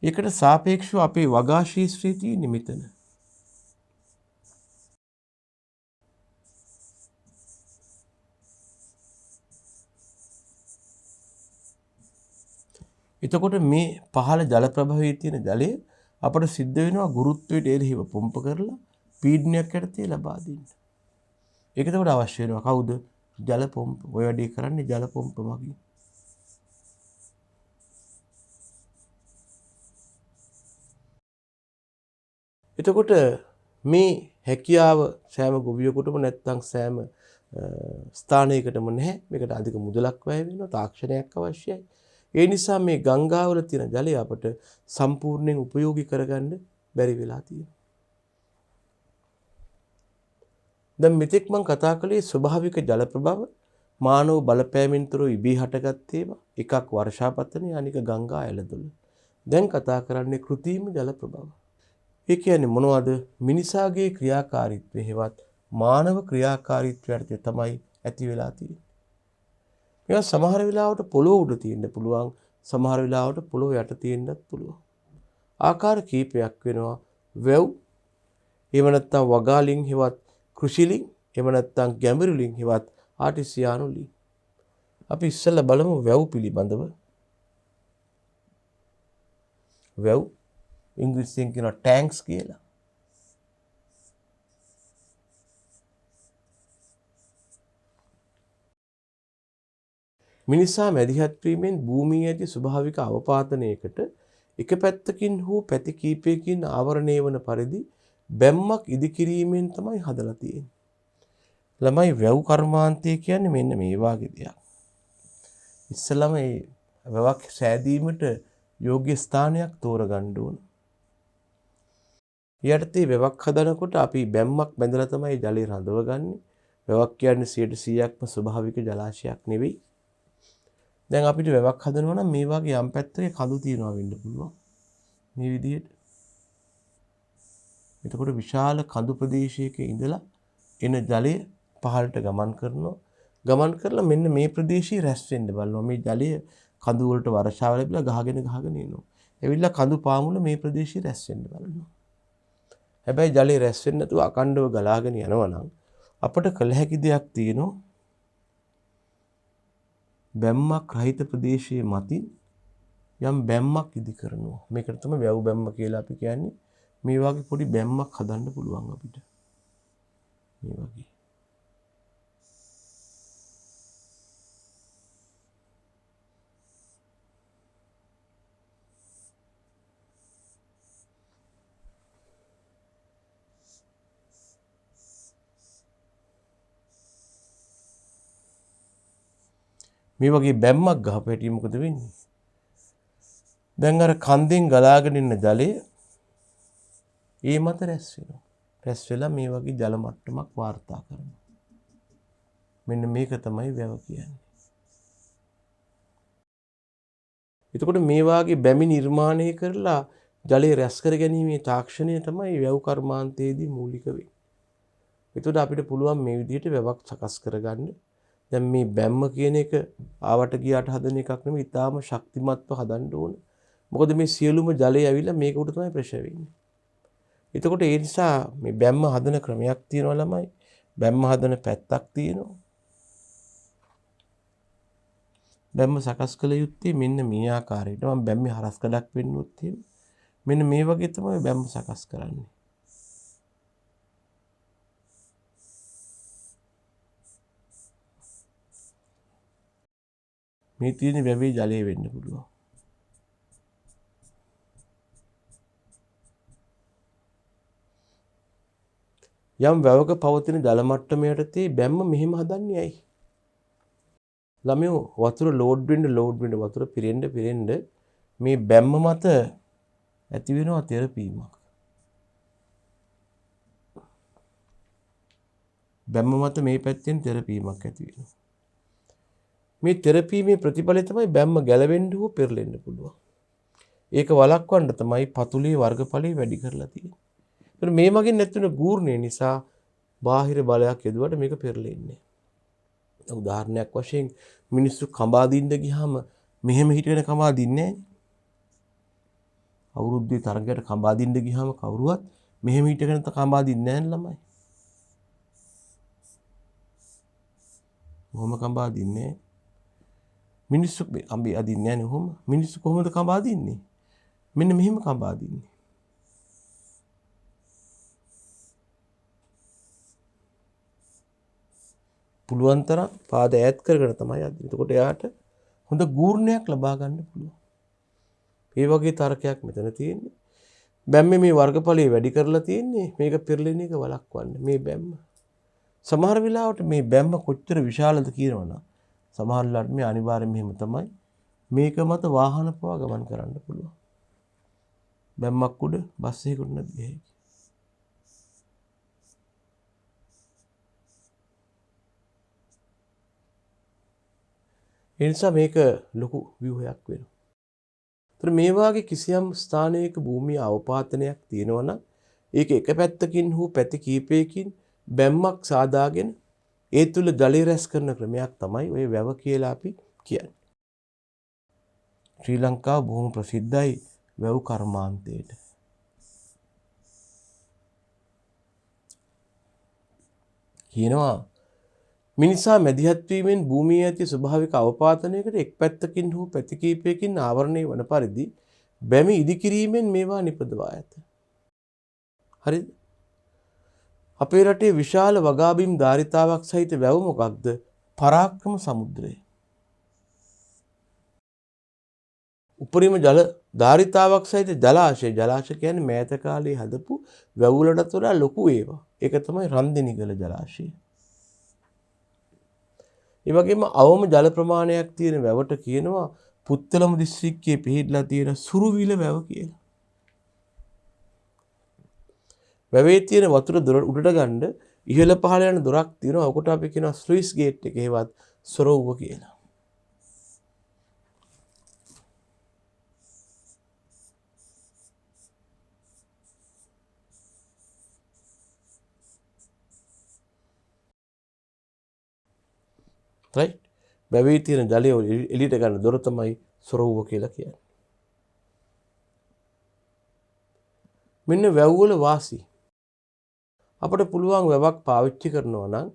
ඒකට සාපේක්ෂව අපේ වගා ශීර්ෂයේ තියෙන්නේ මෙතන. එතකොට මේ පහළ ජල ප්‍රභවයේ තියෙන ජලය අපට සිද්ධ වෙනවා ගුරුත්වයට එරෙහිව පොම්ප කරලා පීඩනයක් යටතේ ලබා දෙන්න. ඒක එතකොට අවශ්‍ය වෙනවා කවුද? ජල පොම්ප. ඔය වැඩේ කරන්නේ ජල පොම්ප මගින්. එතකොට මේ හැකියාව සෑම ගොවියෙකුටම නැත්නම් සෑම ස්ථානයකටම නැහැ. මේකට අධික මුදලක් වැය වෙනවා, තාක්ෂණයක් අවශ්‍යයි. ඒ නිසා මේ ගංගාවල තියෙන ජලය අපට සම්පූර්ණයෙන් උපයෝගී කරගන්න බැරි වෙලා තියෙනවා. දැන් මෙතෙක් මම කතා කළේ ස්වභාවික ජල ප්‍රභව මානව බලපෑමෙන් තොරව ඉබේ හටගත් ඒවා. එකක් වර්ෂාපතනය, අනික ගංගා ඇලදොල. දැන් කතා කරන්නේ කෘත්‍රිම ජල ප්‍රභව. ඒ කියන්නේ මොනවද? මිනිසාගේ ක්‍රියාකාරීත්වය හෙවත් මානව ක්‍රියාකාරීත්වයට තමයි ඇති වෙලා තියෙන්නේ. මේවා සමහර වෙලාවට පොළොව උඩ තියෙන්න පුළුවන්, සමහර වෙලාවට පොළොව යට තියෙන්නත් පුළුවන්. ආකාර කීපයක් වෙනවා. වැව්, එහෙම නැත්නම් වගාලින් හෙවත් කෘෂිලින්, එහෙම නැත්නම් ගැඹුරුලින් හෙවත් ආටිසියානු ලින්. අපි ඉස්සෙල්ලා බලමු වැව් පිළිබඳව. වැව් ඉංග්‍රීසියෙන් කියනවා ටැන්ක්ස් කියලා. මිනිසා මැදිහත් වීමෙන් භූමියේ ඇති ස්වභාවික අවපාතනයකට එක පැත්තකින් හෝ පැති කීපයකින් ආවරණය වන පරිදි බැම්මක් ඉදිකිරීමෙන් තමයි හදලා තියෙන්නේ. ළමයි වැව් කර්මාන්තය කියන්නේ මෙන්න මේ වාගේ දෙයක්. ඉස්සෙල්ලාම මේ වැවක් සෑදීමට යෝග්‍ය ස්ථානයක් තෝරගන්න ඕන. ඊයටතේ වැවක් හදනකොට අපි බැම්මක් බැඳලා තමයි ජලය රඳවගන්නේ. වැවක් කියන්නේ 100%ක්ම ස්වභාවික ජලාශයක් නෙවෙයි. දැන් අපිට වැවක් හදනවා නම් මේ වගේ යම් පැත්තක කඳු තියනවා වෙන්න පුළුවන්. මේ විදිහට. එතකොට විශාල කඳු ප්‍රදේශයක ඉඳලා එන ජලය පහළට ගමන් කරනවා. ගමන් කරලා මෙන්න මේ ප්‍රදේශයේ රැස් වෙන්න බලනවා. මේ ජලය කඳු වලට වර්ෂාව ලැබිලා ගහගෙන එනවා. එවිල්ලා කඳු පාමුල මේ ප්‍රදේශයේ රැස් වෙන්න බලනවා. හැබැයි ජලය රැස් වෙන්නේ නැතුව අකණ්ඩව ගලාගෙන යනවා නම් අපට කළ හැකි දෙයක් තියෙනවා. බැම්මක් රහිත ප්‍රදේශයේ මතින් යම් බැම්මක් ඉදි කරනවා. මේකට තමයි වැව් බැම්ම කියලා අපි කියන්නේ. මේ වගේ පොඩි බැම්මක් හදන්න පුළුවන් අපිට. මේ වගේ. මේ වගේ බැම්මක් ගහපු හැටි මොකද වෙන්නේ? දැන් අර කන්දෙන් ගලාගෙන ඉන්න ජලය ඒ මත රැස් වෙනවා. රැස් වෙලා මේ වගේ ජල මට්ටමක් වාර්තා කරනවා. මෙන්න මේක තමයි වැව කියන්නේ. එතකොට මේ වාගේ බැමි නිර්මාණය කරලා ජලය රැස් කර ගැනීමේ තාක්ෂණය තමයි වැව් කර්මාන්තයේදී මූලික වෙන්නේ. එතකොට අපිට පුළුවන් මේ විදිහට වැවක් සකස් කරගන්න. දැන් මේ බැම්ම කියන එක ආවට ගියාට හදන එකක් නෙමෙයි, ඊටාම ශක්තිමත්ව හදන්න ඕන. මොකද මේ සියලුම ජලය ඇවිල්ලා මේක උඩ තමයි ප්‍රෙෂර් වෙන්නේ. එතකොට ඒ නිසා මේ බැම්ම හදන ක්‍රමයක් තියෙනවා ළමයි. බැම්ම හදන පැත්තක් තියෙනවා. බැම්ම සකස් කළ යුත්තේ මෙන්න මේ ආකාරයට. මම බැම්මේ හරස් කඩක් වෙන්නුත් එහෙම. මෙන්න මේ වගේ තමයි බැම්ම සකස් කරන්නේ. මේ තියෙන වැවේ ජලය වෙන්න පුළුවන්. යම් වැවක පවතින ජල මට්ටම යටතේ බැම්ම මෙහෙම හදන්නේ ඇයි? ළමයෝ වතුර ලෝඩ් වෙන්න වතුර පිරෙන්න මේ බැම්ම මත ඇති වෙනවා තෙරපීමක්. බැම්ම මත මේ පැත්තෙන් තෙරපීමක් ඇති වෙනවා. මේ තෙරපීමේ ප්‍රතිඵලය තමයි බැම්ම ගැලවෙන්න හෝ පෙරලෙන්න පුළුවන්. ඒක වළක්වන්න තමයි පතුලේ වර්ගඵලය වැඩි කරලා තියෙන්නේ. ඒත් මේ මගින් නැතුන ගූර්ණය නිසා බාහිර බලයක් යදුවට මේක පෙරලෙන්නේ. උදාහරණයක් වශයෙන් මිනිස්සු කඹා දින්න ගියාම මෙහෙම හිටගෙන කඹා දින්නේ නැහැ. අවුරුද්දේ තරගයට කඹා දින්න ගියාම කවුරුවත් මෙහෙම හිටගෙන කඹා දින්නේ නැහැ ළමයි. කොහොම කඹා දින්නේ? මිනිස්සු අඹේ අදින්නේ නැහැ නේ කොහොම? මිනිස්සු කොහොමද කඹා දින්නේ? මෙන්න මෙහෙම කඹා දින්නේ. පුළුවන් තරම් පාද ඈත් කරගෙන තමයි අදින්නේ. එතකොට එයාට හොඳ ගූර්ණයක් ලබා ගන්න පුළුවන්. මේ වගේ තර්කයක් මෙතන තියෙන්නේ. බැම්මේ මේ වර්ගඵලය වැඩි කරලා තියෙන්නේ මේක පෙරලෙන එක වළක්වන්න. මේ බැම්ම. සමහර වෙලාවට මේ බැම්ම කොච්චර විශාලද කියනවනම් සමහර වෙලාවට මේ අනිවාර්යයෙන් මෙහෙම තමයි. මේක මත වාහන පවා ගමන් කරන්න පුළුවන්. බැම්මක් උඩ බස් එකකට නැති හැකි. ඒ නිසා මේක ලොකු ව්‍යුහයක් වෙනවා. ඒතර මේ වාගේ කිසියම් ස්ථානයක භූමිය අවපාතනයක් තියෙනවා නම් ඒක එක පැත්තකින් හෝ පැති කීපයකින් බැම්මක් සාදාගෙන ඒ තුල ජලය රැස් කරන ක්‍රමයක් තමයි ඔය වැව කියලා අපි කියන්නේ. ශ්‍රී ලංකාව බොහොම ප්‍රසිද්ධයි වැව් කර්මාන්තයට. කියනවා මිනිසා මැදිහත් වීමෙන් භූමියේ ඇති ස්වභාවික අවපාතනයකට එක් පැත්තකින් හෝ පැති කීපයකින් ආවරණය වන පරිදි බැමි ඉදිකිරීමෙන් මේවා නිපදවා ඇත. හරිද? අපේ රටේ විශාල වගාබිම් ධාරිතාවක් සහිත වැව මොකක්ද? පරාක්‍රම සමුද්‍රය. උපරිම ජල ධාරිතාවක් සහිත ජලාශය. ජලාශය කියන්නේ මෑත කාලේ හදපු වැව් වලටත් වඩා ලොකු ඒවා. ඒක තමයි රන්දිනිගල ජලාශය. ඒ වගේම අවම ජල ප්‍රමාණයක් තියෙන වැවට කියනවා පුත්තලම දිස්ත්‍රික්කයේ පිහිටලා තියෙන සුරුවිල වැව කියලා. වැවේ තියෙන වතුර දොර උඩට ගන්න ඉහළ පහළ යන දොරක් තියෙනවා. ඔකට අපි කියනවා ස්ලුයිස් ගේට් එක. ඒවත් සොරවුව කියලා. right? වැවේ තියෙන ජලය එළියට ගන්න දොර තමයි සොරවුව කියලා කියන්නේ. මෙන්න වැව් වල වාසි. අපිට පුළුවන් වැවක් පාවිච්චි කරනවා නම්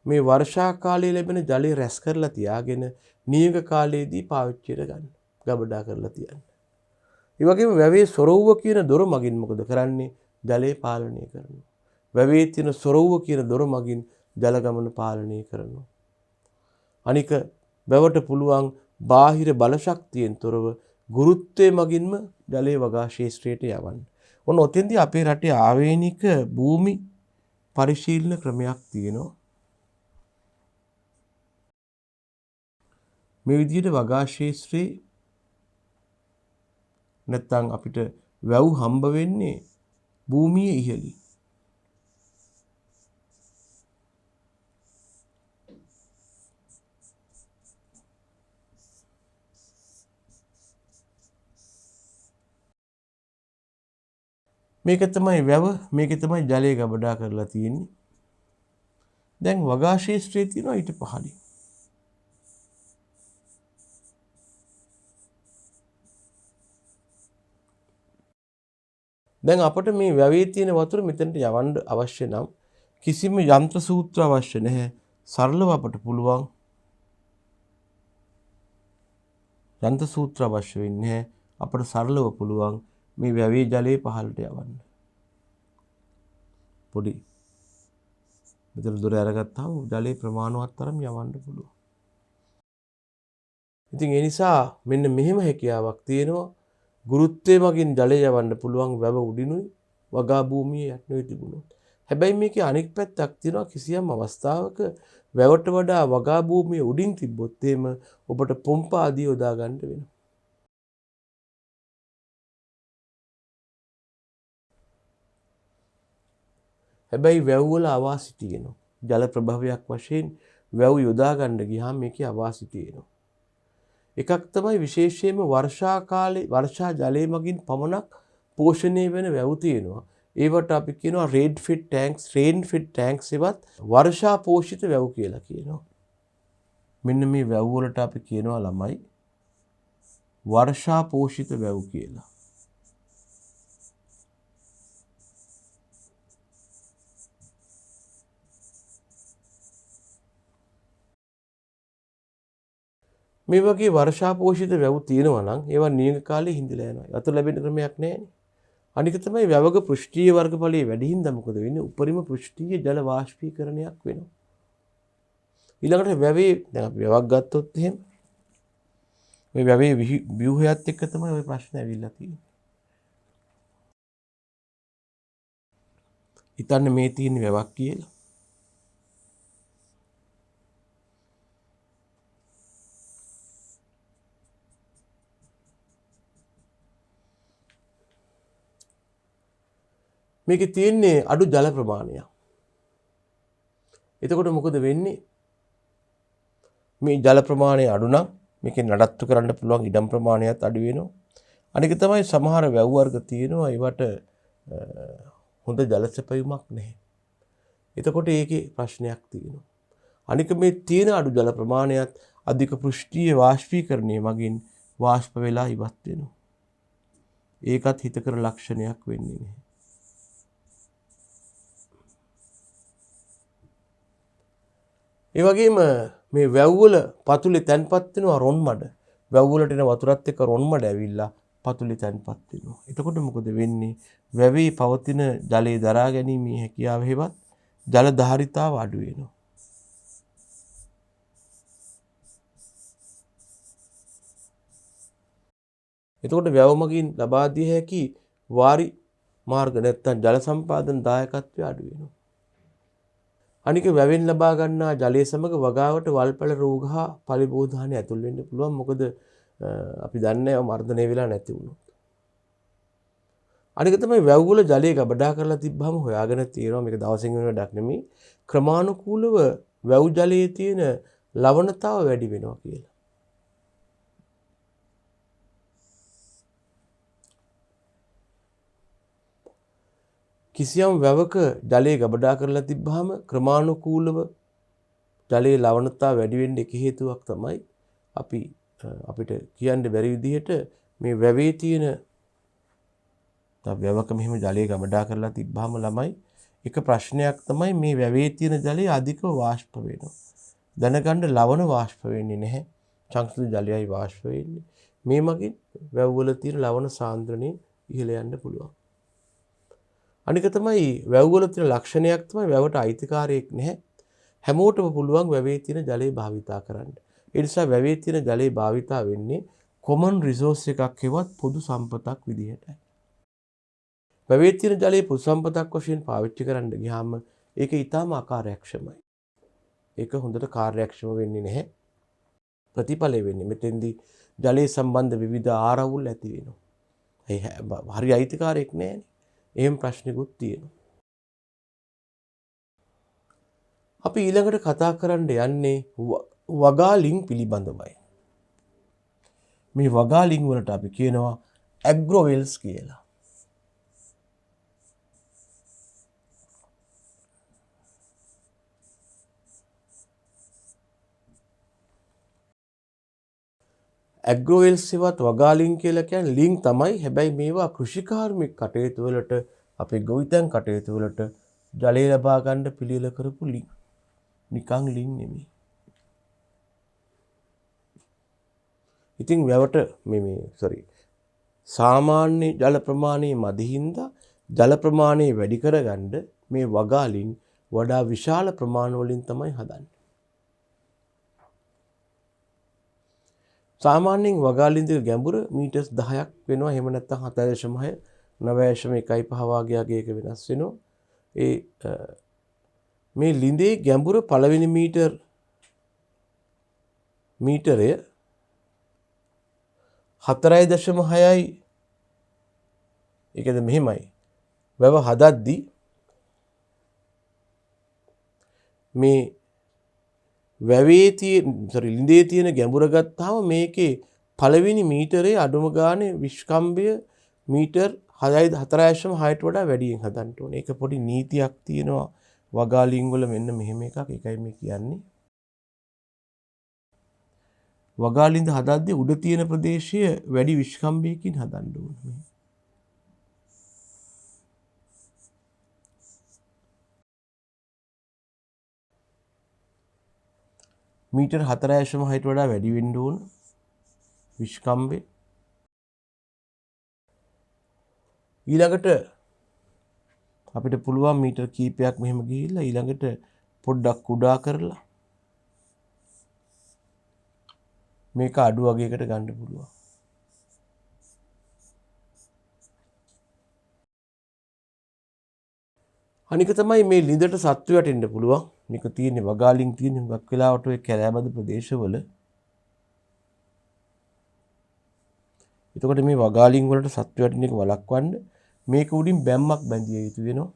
මේ වර්ෂා කාලයේ ලැබෙන ජලය රැස් කරලා තියාගෙන නියඟ කාලයේදී පාවිච්චියට ගන්න. ගබඩා කරලා තියන්න. ඒ වගේම වැවේ සොරවුව කියන දොර මගින් මොකද කරන්නේ? ජලය පාලනය කරනවා. වැවේ තියෙන සොරවුව කියන දොර මගින් ජල ගමන පාලනය කරනවා. අනික වැවට පුළුවන් බාහිර බල ශක්තියෙන් තොරව ගුරුත්වයේ මගින්ම ජලය වගා ශේෂ්ත්‍රයට යවන්න. ඔන්න ඔතෙන්දී අපේ රටේ ආවේනික භූමි පරිශීලන ක්‍රමයක් තියෙනවා. මේ විදිහට වගා ශේෂ්ත්‍රේ නැත්තම් අපිට වැව් හම්බ වෙන්නේ භූමියේ ඉහළින්. මේක තමයි වැව, මේක තමයි ජලය ගබඩා කරලා තියෙන්නේ. දැන් වගා ශේෂ්ත්‍රයේ තියෙනවා ඊට පහළින්. දැන් අපිට මේ වැවේ තියෙන වතුර මෙතනට යවන්න අවශ්‍ය නම් කිසිම යන්ත්‍ර සූත්‍ර අවශ්‍ය නැහැ. සරලව අපට පුළුවන් යන්ත්‍ර සූත්‍ර අවශ්‍ය වෙන්නේ නැහැ. අපට සරලව පුළුවන් මේ වැවේ ජලය පහළට යවන්න. පොඩි මෙතන දොර අරගත්තාම ජලයේ ප්‍රමාණවත් තරම් යවන්න පුළුවන්. ඉතින් ඒ නිසා මෙන්න මෙහෙම හැකියාවක් තියෙනවා. ගුරුත්වය මගින් ජලය යවන්න පුළුවන් වැව උඩිනුයි වගා භූමියේ යටනුයි තිබුණොත්. හැබැයි මේකේ අනෙක් පැත්තක් තියෙනවා. කිසියම් අවස්ථාවක වැවට වඩා වගා භූමිය උඩින් තිබ්බොත් එහෙම ඔබට පොම්ප ආදිය යොදා ගන්න වෙනවා. හැබැයි වැව් වල අවාසි තියෙනවා. ජල ප්‍රභවයක් වශයෙන් වැව් යොදා ගන්න ගියාම මේකේ අවාසි තියෙනවා. එකක් තමයි විශේෂයෙන්ම වර්ෂා කාලේ වර්ෂා ජලය මගින් පමණක් පෝෂණය වෙන වැව් තියෙනවා. ඒවට අපි කියනවා රේන් ෆෙඩ් ටැන්ක්ස් එවත් වර්ෂා පෝෂිත වැව් කියලා කියනවා. මෙන්න මේ වැව් වලට අපි කියනවා ළමයි වර්ෂා පෝෂිත වැව් කියලා. මේ වගේ වර්ෂා පෝෂිත වැව් තියෙනවා නම් ඒවා නියඟ කාලේ හිඳිලා යනවා. වතුර ලැබෙන ක්‍රමයක් නැහැ. අනික තමයි වැවක පෘෂ්ඨීය වර්ගඵලයේ වැඩි හින්දා මොකද වෙන්නේ? උපරිම පෘෂ්ඨීය ජල වාෂ්පීකරණයක් වෙනවා. ඊළඟට වැවේ දැන් අපි වැවක් ගත්තොත් එහෙම මේ වැවේ ව්‍යුහයත් එක්ක තමයි ওই ප්‍රශ්නේ ඇවිල්ලා තියෙන්නේ. හිතන්න මේ තියෙන වැවක් කියලා. මේකේ තියෙන්නේ අඩු ජල ප්‍රමාණයක්. එතකොට මොකද වෙන්නේ? මේ ජල ප්‍රමාණය අඩු නම් මේකෙන් නඩත්තු කරන්න පුළුවන් ඉඩම් ප්‍රමාණයත් අඩු වෙනවා. අනික තමයි සමහර වැව් වර්ග තියෙනවා ඒවට හොඳ ජල සැපයුමක් නැහැ. එතකොට ඒකේ ප්‍රශ්නයක් තියෙනවා. අනික මේ තියෙන අඩු ජල ප්‍රමාණයත් අධික පෘෂ්ඨීය වාෂ්පීකරණය මගින් වාෂ්ප වෙලා ඉවත් වෙනවා. ඒකත් හිතකර ලක්ෂණයක් වෙන්නේ නැහැ. ඒ වගේම මේ වැව් වල පතුලේ තැන්පත් වෙනවා රොන් මඩ. වැව් වලට එන වතුරත් එක්ක රොන් මඩ ඇවිල්ලා පතුලේ තැන්පත් වෙනවා. එතකොට මොකද වෙන්නේ? වැවේ පවතින ජලයේ දරා ගැනීමේ හැකියාව හේවත් ජල ධාරිතාව අඩු වෙනවා. එතකොට වැව මගින් ලබා දිය හැකි වාරි මාර්ග නැත්තම් ජල සම්පාදන දායකත්වය අඩු වෙනවා. අනික වැවෙන් ලබා ගන්නා ජලය සමග වගාවට වල්පැල රෝග හා පලිබෝධානය ඇතුල් වෙන්න පුළුවන්. මොකද අපි දන්නේ නැහැ මර්ධනය වෙලා නැති වුණොත්. අනික තමයි වැව් වල ජලය ගබඩා කරලා තිබ්බම හොයාගෙන තියෙනවා මේක දවසින් වෙන වැඩක් නෙමෙයි. ක්‍රමානුකූලව වැව් ජලයේ තියෙන ලවණතාව වැඩි වෙනවා කියලා. කිසියම් වැවක ජලය ගබඩා කරලා තිබ්බහම ක්‍රමානුකූලව ජලයේ ලවණතාව වැඩි වෙන්න එක හේතුවක් තමයි අපිට කියන්න බැරි විදිහට මේ වැවේ තියෙන වැවක මෙහෙම ජලය ගබඩා කරලා තිබ්බහම ළමයි එක ප්‍රශ්නයක් තමයි මේ වැවේ තියෙන ජලය අධිකව වාෂ්ප වෙනවා. දැනගන්න ලවණ වාෂ්ප වෙන්නේ නැහැ. සංසෘත ජලයයි වාෂ්ප වෙන්නේ. මේ මගින් වැව් වල තියෙන ලවණ සාන්ද්‍රණය ඉහළ යන්න පුළුවන්. අනික තමයි වැව් වල තියෙන ලක්ෂණයක් තමයි වැවට අයිතිකාරයෙක් නැහැ. හැමෝටම පුළුවන් වැවේ තියෙන ජලය භාවිතා කරන්න. ඒ නිසා වැවේ තියෙන ජලය භාවිතා වෙන්නේ කොමන් රිසෝස් එකක් හෙවත් පොදු සම්පතක් විදිහටයි. වැවේ තියෙන ජලය පොදු සම්පතක් වශයෙන් පාවිච්චි කරන්න ගියාම ඒක ඊටාම අකාර්යක්ෂමයි. ඒක හොඳට කාර්යක්ෂම වෙන්නේ නැහැ. ප්‍රතිඵලය වෙන්නේ මෙතෙන්දී ජලය සම්බන්ධ විවිධ ආරවුල් ඇති වෙනවා. ඒ හරි අයිතිකාරයෙක් නැහැ. එහෙම ප්‍රශ්නිකුත් තියෙනවා. අපි ඊළඟට කතා කරන්න යන්නේ වගාලින් පිළිබඳවයි. මේ වගාලින් වලට අපි කියනවා ඇග්‍රෝවෙල්ස් කියලා. ඇග්‍රෝවෙල්ස් එවත් වගාලින් කියලා කියන්නේ ලිං තමයි. හැබැයි මේවා කෘෂිකාර්මික කටයුතු වලට අපේ ගොවිතැන් කටයුතු වලට ජලය ලබා ගන්න පිළියෙල කරපු ලිං. නිකං ලිං නෙමෙයි. ඉතින් වැවට සාමාන්‍ය ජල ප්‍රමාණය මදි හින්දා ජල ප්‍රමාණය වැඩි කරගන්න මේ වගාලින් වඩා විශාල ප්‍රමාණ වලින් තමයි හදන්නේ. සාමාන්‍යයෙන් වගාලින්දක ගැඹුර මීටර්ස් 10ක් වෙනවා. එහෙම නැත්නම් 7.6 9.1 වාගයක් වෙනස් වෙනවා. ඒ මේ ලිඳේ ගැඹුර පළවෙනි මීටරය 4.6යි. ඒකද මෙහෙමයි. වැව හදද්දී මේ වැවේ ලිඳේ තියෙන ගැඹුර ගත්තාම මේකේ පළවෙනි මීටරේ අඩුම ගානේ විස්කම්භය මීටර් 4.6ට වඩා වැඩියෙන් හදන්න ඕනේ. ඒක පොඩි නීතියක් තියෙනවා වගාලින් වල මෙන්න මෙහෙම එකක්. ඒකයි මේ කියන්නේ. වගාලින්ද හදද්දී උඩ තියෙන ප්‍රදේශය වැඩි විස්කම්භයකින් හදන්න ඕනේ. මීටර් 4.6ට වඩා වැඩි වෙන්න ඕන විස්කම්භය. ඊළඟට අපිට පුළුවන් මීටර් කීපයක් මෙහෙම ගිහිල්ලා ඊළඟට පොඩ්ඩක් කුඩා කරලා මේක අඩු වගයකට ගන්න පුළුවන්. අනික තමයි මේ ලිඳට සත්තු වැටෙන්න පුළුවන්. මේක තියෙන්නේ වගාලින් තියෙන හුඟක් වෙලාවට ඔය කැලෑබඳ ප්‍රදේශවල. එතකොට මේ වගාලින් වලට සත්තු වැටෙන එක වළක්වන්න මේක උඩින් බැම්මක් බැඳිය යුතු වෙනවා.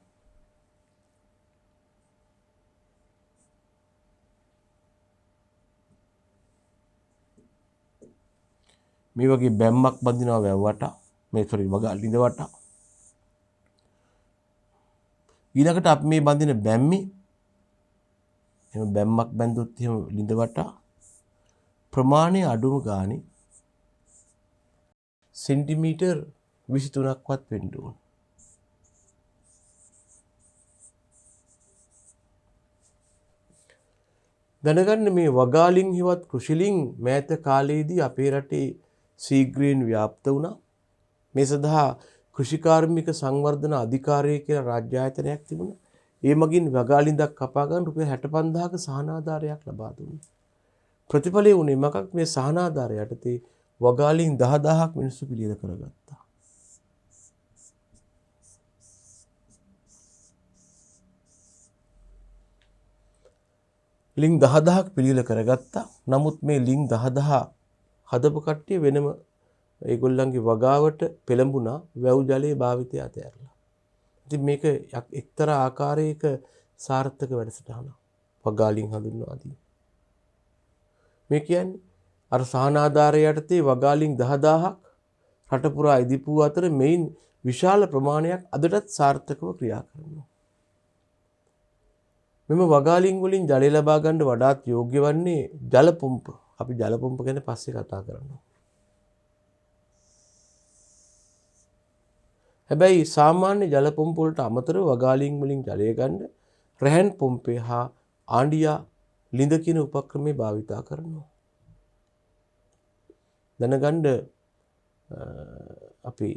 මේ වගේ බැම්මක් බඳිනවා වැව්වට. මේ වගාලින්ද වට. ඊළඟට අපි මේ බඳින බැම්මේ එහෙම බැම්මක් බැඳුත් එහෙම ලිඳ වට ප්‍රමාණය අඩුම ගානේ සෙන්ටිමීටර් 23ක්වත් වෙන්න ඕන. දැනගන්න මේ වගාලින් හිවත් කෘෂිලින් මෑත කාලයේදී අපේ රටේ ශීඝ්‍රයෙන් ව්‍යාප්ත වුණා. මේ සඳහා කෘෂිකාර්මික සංවර්ධන අධිකාරිය කියලා රාජ්‍ය ආයතනයක් තිබුණා. ඒ මගින් වගාලින්දක් කපා ගන්න රුපියල් 65000ක සහනාධාරයක් ලබා දුන්නා. ප්‍රතිඵලය වුණේ මොකක්? මේ සහනාධාරය යටතේ වගාලින් 10000ක් මිනිස්සු පිළියෙල කරගත්තා. ලිං 10000ක් පිළියෙල කරගත්තා. නමුත් මේ ලිං 10000 හදපු කට්ටිය වෙනම ඒගොල්ලන්ගේ වගාවට පෙළඹුණා වැව් ජලයේ භාවිතය අතහැරලා. ඉතින් මේක එක්තරා ආකාරයක සාර්ථක වැඩසටහනක් වගාලින් හඳුන්වා දී. මේ කියන්නේ අර සහනාධාරය යටතේ වගාලින් 10000ක් රට පුරා ඉදිපු අතර මෙයින් විශාල ප්‍රමාණයක් අදටත් සාර්ථකව ක්‍රියා කරනවා. මෙම වගාලින් වලින් ජලය ලබා ගන්න වඩාත් යෝග්‍ය වන්නේ ජල පොම්ප. අපි ජල පොම්ප ගැන පස්සේ කතා කරනවා. හැබැයි සාමාන්‍ය ජල පොම්ප වලට අමතරව වගාලින් වලින් ජලය ගන්න රැහන් පොම්පේ හා ආණ්ඩියා ලිඳ කියන උපක්‍රමේ භාවිතා කරනවා. දැනගන්න අපි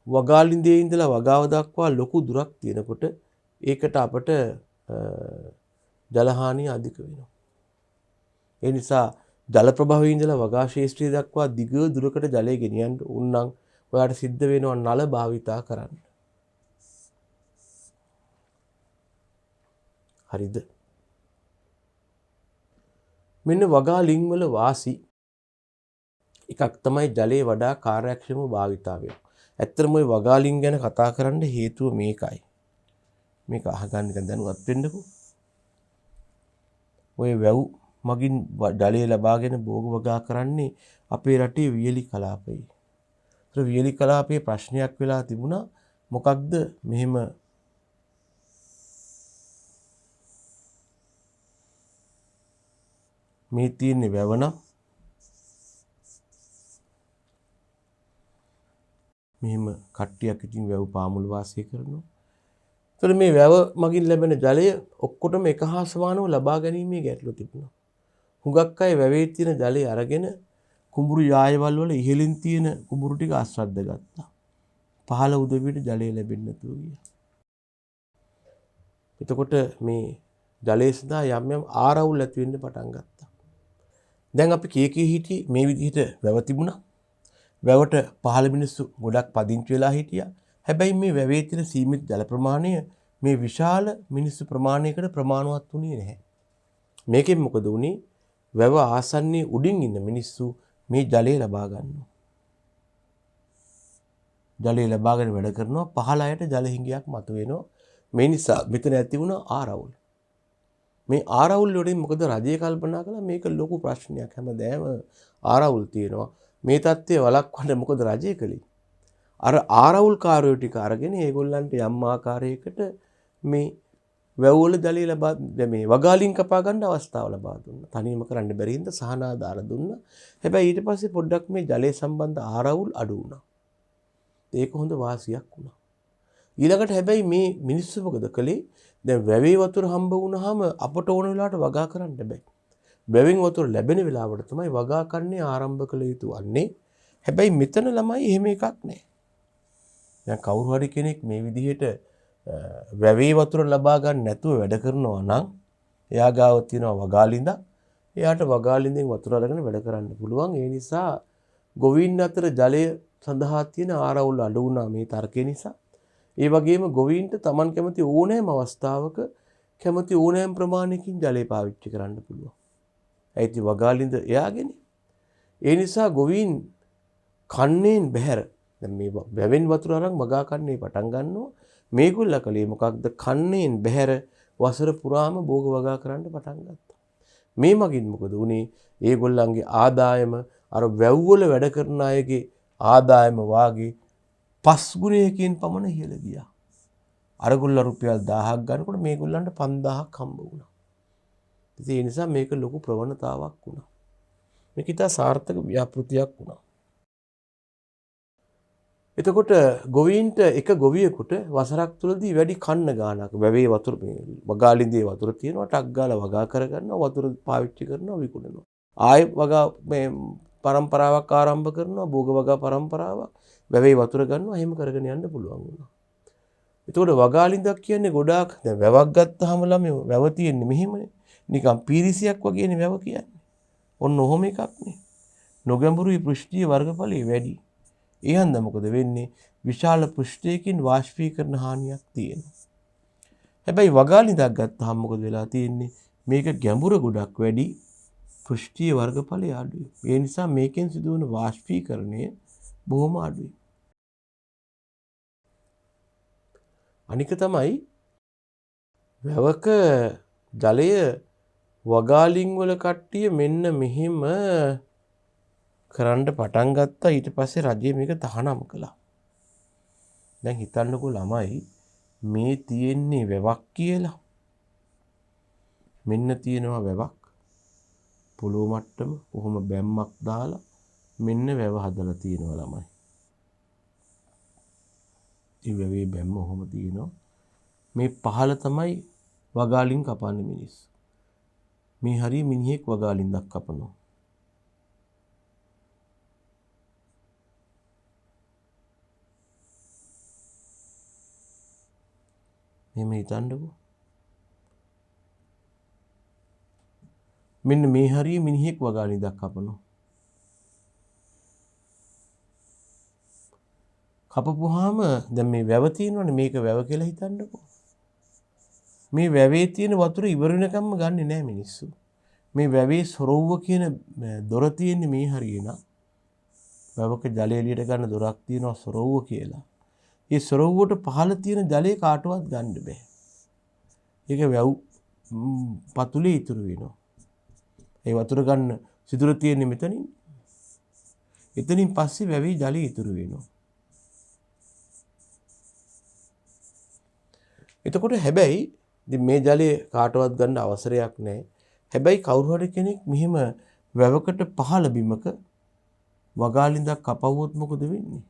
වගාලින්දේ ඉඳලා වගාව දක්වා ලොකු දුරක් තියෙනකොට ඒකට අපට ජලහානිය අධික වෙනවා. ඒ නිසා ජල ප්‍රභවයේ ඉඳලා වගා ශේෂ්ත්‍රය දක්වා දිග දුරකට ජලය ගෙනියන්න ඕන නම් ඔයාලට සිද්ධ වෙනවා නල භාවිතා කරන්න. හරිද? මෙන්න වගාලින් වල වාසි එකක් තමයි ජලයේ වඩා කාර්යක්ෂම භාවිතාවය. ඇත්තටම ওই වගාලින් ගැන කතා කරන්න හේතුව මේකයි. මේක අහගන්න එක දැනුවත් වෙන්නකෝ. ඔය වැව් මගින් ජලය ලබාගෙන භෝග වගා කරන්නේ අපේ රටේ වියලි කලාපයේ. ඒතර වියලි කලාපයේ ප්‍රශ්නයක් වෙලා තිබුණා. මොකක්ද? මෙහෙම මේ තියෙන්නේ වැව නම් මෙහෙම කට්ටියක් ඉතින් වැව් පාමුල වාසය කරනවා. ඒතර මේ වැව මගින් ලැබෙන ජලය ඔක්කොටම එක හා සමානව ලබා ගැනීමේ ගැටලුව තිබුණා. හුඟක් අය වැවේ තියෙන ජලය අරගෙන කුඹුරු යායවල් වල ඉහළින් තියෙන කුඹුරු ටික ආශ්‍රද්ද ගත්තා. පහළ උදවියට ජලය ලැබෙන්නේ නැතුව ගියා. එතකොට මේ ජලයේ සඳහා යම් යම් ආරවුල් ඇති වෙන්න පටන් ගත්තා. දැන් අපි කී හිටියේ මේ විදිහට වැව තිබුණා. වැවට පහළ මිනිස්සු ගොඩක් පදිංචි වෙලා හිටියා. හැබැයි මේ වැවේ තියෙන සීමිත ජල ප්‍රමාණය මේ විශාල මිනිස්සු ප්‍රමාණයකට ප්‍රමාණවත් වුණේ නැහැ. මේකෙන් මොකද වුනේ? වැව ආසන්නයේ උඩින් ඉන්න මිනිස්සු මේ ජලය ලබා ගන්නවා. ජලය ලබාගෙන වැඩ කරනවා. පහළ අයට ජල හිඟයක් මතුවෙනවා. මේ නිසා මෙතන ඇති වුණා ආරවුල්. මේ ආරවුල් වලින් මොකද රජය කල්පනා කළා මේක ලොකු ප්‍රශ්නයක්. හැමදාම ආරවුල් තියෙනවා. මේ தත්ත්වය වළක්වන්න මොකද රජය කළේ? අර ආරවුල් කාර්යෝ ටික අරගෙන ඒගොල්ලන්ට යම් ආකාරයකට මේ වැව්වල ජලය ලබා මේ වගාලින් කපා ගන්න අවස්ථාව ලබා දුන්නා. තනියම කරන්න බැරි හින්දා සහනාධාර දුන්නා. හැබැයි ඊට පස්සේ පොඩ්ඩක් මේ ජලය සම්බන්ධ ආරවුල් අඩු වුණා. ඒක හොඳ වාසියක් වුණා. ඊළඟට හැබැයි මේ මිනිස්සු මොකද කළේ? දැන් වැවේ වතුර හම්බ වුණාම අපට ඕන වෙලාවට වගා කරන්න බෑ. වැවෙන් වතුර ලැබෙන වෙලාවට තමයි වගා කරන්නේ ආරම්භ කළ යුතු වන්නේ. හැබැයි මෙතන ළමයි එහෙම එකක් නැහැ. දැන් කවුරු හරි කෙනෙක් මේ විදිහට වැවේ වතුර ලබා ගන්න නැතුව වැඩ කරනවා නම් එයා ගාව තියෙනවා වගාලින්දක්. එයාට වගාලින්දෙන් වතුර අරගෙන වැඩ කරන්න පුළුවන්. ඒ නිසා ගොවීන් අතර ජලය සඳහා තියෙන ආරවුල් අඩු වුණා මේ තර්කය නිසා. ඒ වගේම ගොවීන්ට Taman කැමති ඕනෑම අවස්ථාවක කැමති ඕනෑම ප්‍රමාණයකින් ජලය පාවිච්චි කරන්න පුළුවන්. ඒත් වගාලින්ද එයාගෙන. ඒ නිසා ගොවීන් කන්නේන් බැහැර දැන් මේ වැවෙන් වතුර අරන් වගා කන්නේ පටන් ගන්නවා. මේගොල්ල කලේ මොකක්ද? කන්නේන් බැහැර වසර පුරාම භෝග වගා කරන්න පටන් ගත්තා. මේ මගින් මොකද වුනේ? ඒගොල්ලන්ගේ ආදායම අර වැව්වල වැඩ කරන අයගේ ආදායම වාගේ 5 ගුණයකින් පමණ ඉහළ ගියා. අරගොල්ල රුපියල් 1000ක් ගන්නකොට මේගොල්ලන්ට 5000ක් හම්බ වුණා. ඉතින් ඒ නිසා මේක ලොකු ප්‍රවණතාවක් වුණා. මේක ඉතා සාර්ථක ව්‍යාපෘතියක් වුණා. එතකොට ගොවීන්ට එක ගොවියෙකුට වසරක් තුලදී වැඩි කන්න ගාණක් වැවේ වතුර වගාලින්දේ වතුර තියෙනවා ටක් ගාලා වගා කරගන්නවා වතුර පාවිච්චි කරනවා විකුණනවා. ආයෙ වගා මේ පරම්පරාවක් ආරම්භ කරනවා භෝග වගා පරම්පරාවක් වැවේ වතුර ගන්නවා එහෙම කරගෙන යන්න පුළුවන් වුණා. එතකොට වගාලින්දක් කියන්නේ ගොඩාක් දැන් වැවක් ගත්තාම ළමයි වැව තියෙන්නේ මෙහෙමනේ. නිකන් පීරිසියක් වගේනේ වැව කියන්නේ. ඔන්න ඔහොම එකක් නේ. නොගැඹුරුයි පෘෂ්ඨීය වර්ගඵලයේ වැඩි. ඒ හන්ද මොකද වෙන්නේ? විශාල පෘෂ්ඨයකින් වාෂ්පීකරණ හානියක් තියෙනවා. හැබැයි වගාලින්දක් ගත්තාම මොකද වෙලා තියෙන්නේ? මේක ගැඹුර ගොඩක් වැඩි පෘෂ්ඨීය වර්ගඵලයේ අඩුයි. ඒ නිසා මේකෙන් සිදුවන වාෂ්පීකරණය බොහොම අඩුයි. අනික තමයි වැවක ජලය වගාලින් වල කට්ටිය මෙන්න මෙහෙම කරන්න පටන් ගත්තා. ඊට පස්සේ රජය මේක තහනම් කළා. දැන් හිතන්නකෝ ළමයි මේ තියෙන්නේ වැවක් කියලා. මෙන්න තියෙනවා වැවක්. පොළොව මට්ටම කොහොම බැම්මක් දාලා මෙන්න වැව හදලා තියෙනවා ළමයි. ඉතින් වැවේ බැම්ම ඔහොම තියෙනවා. මේ පහළ තමයි වගාලින් කපන්නේ මිනිස්සු. මේ හරිය මිනිහෙක් වගාලින්දක් කපනවා. මෙහෙම හිතන්නකෝ. මෙන්න මේ හරිය මිනිහෙක් වගාලින්දක් කපනවා. කපපුවාම දැන් මේ වැව තියෙනවනේ මේක වැව කියලා හිතන්නකෝ. මේ වැවේ තියෙන වතුර ඉවර වෙනකම්ම ගන්නෙ නෑ මිනිස්සු. මේ වැවේ සොරව්ව කියන දොර තියෙන්නේ මේ හරිය නා. වැවක ජලය එළියට ගන්න දොරක් තියෙනවා සොරව්ව කියලා. ඒ සොරව්වට පහළ තියෙන ජලය කාටවත් ගන්න බෑ. ඒක වැව් පතුලේ ඉතුරු වෙනවා. ඒ වතුර ගන්න සිදුර තියෙන්නේ මෙතනින්. එතනින් පස්සේ වැවේ ජලය ඉතුරු වෙනවා. එතකොට හැබැයි ඉතින් මේ ජලය කාටවත් ගන්න අවසරයක් නැහැ. හැබැයි කවුරු හරි කෙනෙක් මෙහිම වැවකට පහළ බිමක වගාලින්දක් කපවුවොත් මොකද වෙන්නේ?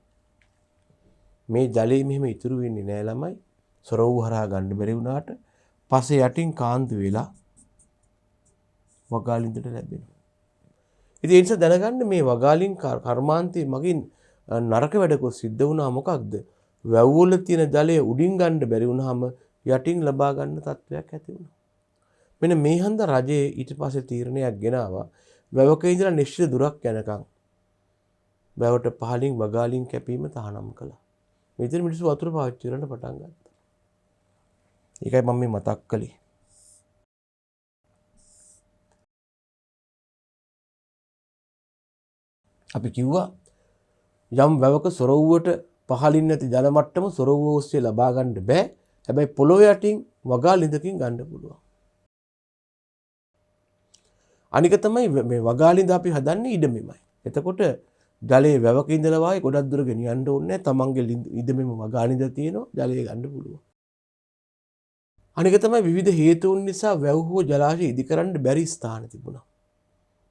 මේ ජලය මෙහෙම ඉතුරු වෙන්නේ නැහැ ළමයි. සොරවු හරහා ගන්න බැරි වුණාට පස්සේ යටින් කාන්තු වෙලා වගාලින්දට ලැබෙනවා. ඉතින් ඒ නිසා දැනගන්න මේ වගාලින් කර්මාන්තයේ මගින් නරක වැඩක සිද්ධ වුණා මොකක්ද? වැව්වල තියෙන ජලය උඩින් ගන්න බැරි වුණාම යටින් ලබා ගන්න තත්වයක් ඇති වුණා. මෙන්න මේ හන්ද රජයේ ඊට පස්සේ තීරණයක් ගෙනාවා වැවක ඉඳලා නිශ්චිත දුරක් යනකම් වැවට පහලින් වගාලින් කැපීම තහනම් කළා. මෙතන මිනිස්සු වතුර පාවිච්චි කරන්න පටන් ගත්තා. ඒකයි මම මේ මතක් කළේ. අපි කිව්වා යම් වැවක සොරවුවට පහලින් නැති ජල මට්ටම සොරවුව ඔස්සේ ලබා ගන්න බෑ. හැබැයි පොළොව යටින් වගාලින්දකින් ගන්න පුළුවන්. අනික තමයි මේ වගාලින්ද අපි හදන්නේ ඉඩමෙමයි. එතකොට ජලයේ වැවක ඉඳලා වායි ගොඩක් දුර ගෙනියන්න ඕනේ නැහැ. තමන්ගේ ඉඩමෙම වගාලින්ද තියෙනවා ජලය ගන්න පුළුවන්. අනික තමයි විවිධ හේතුන් නිසා වැව් හෝ ජලාශය ඉදිකරන්න බැරි ස්ථාන තිබුණා.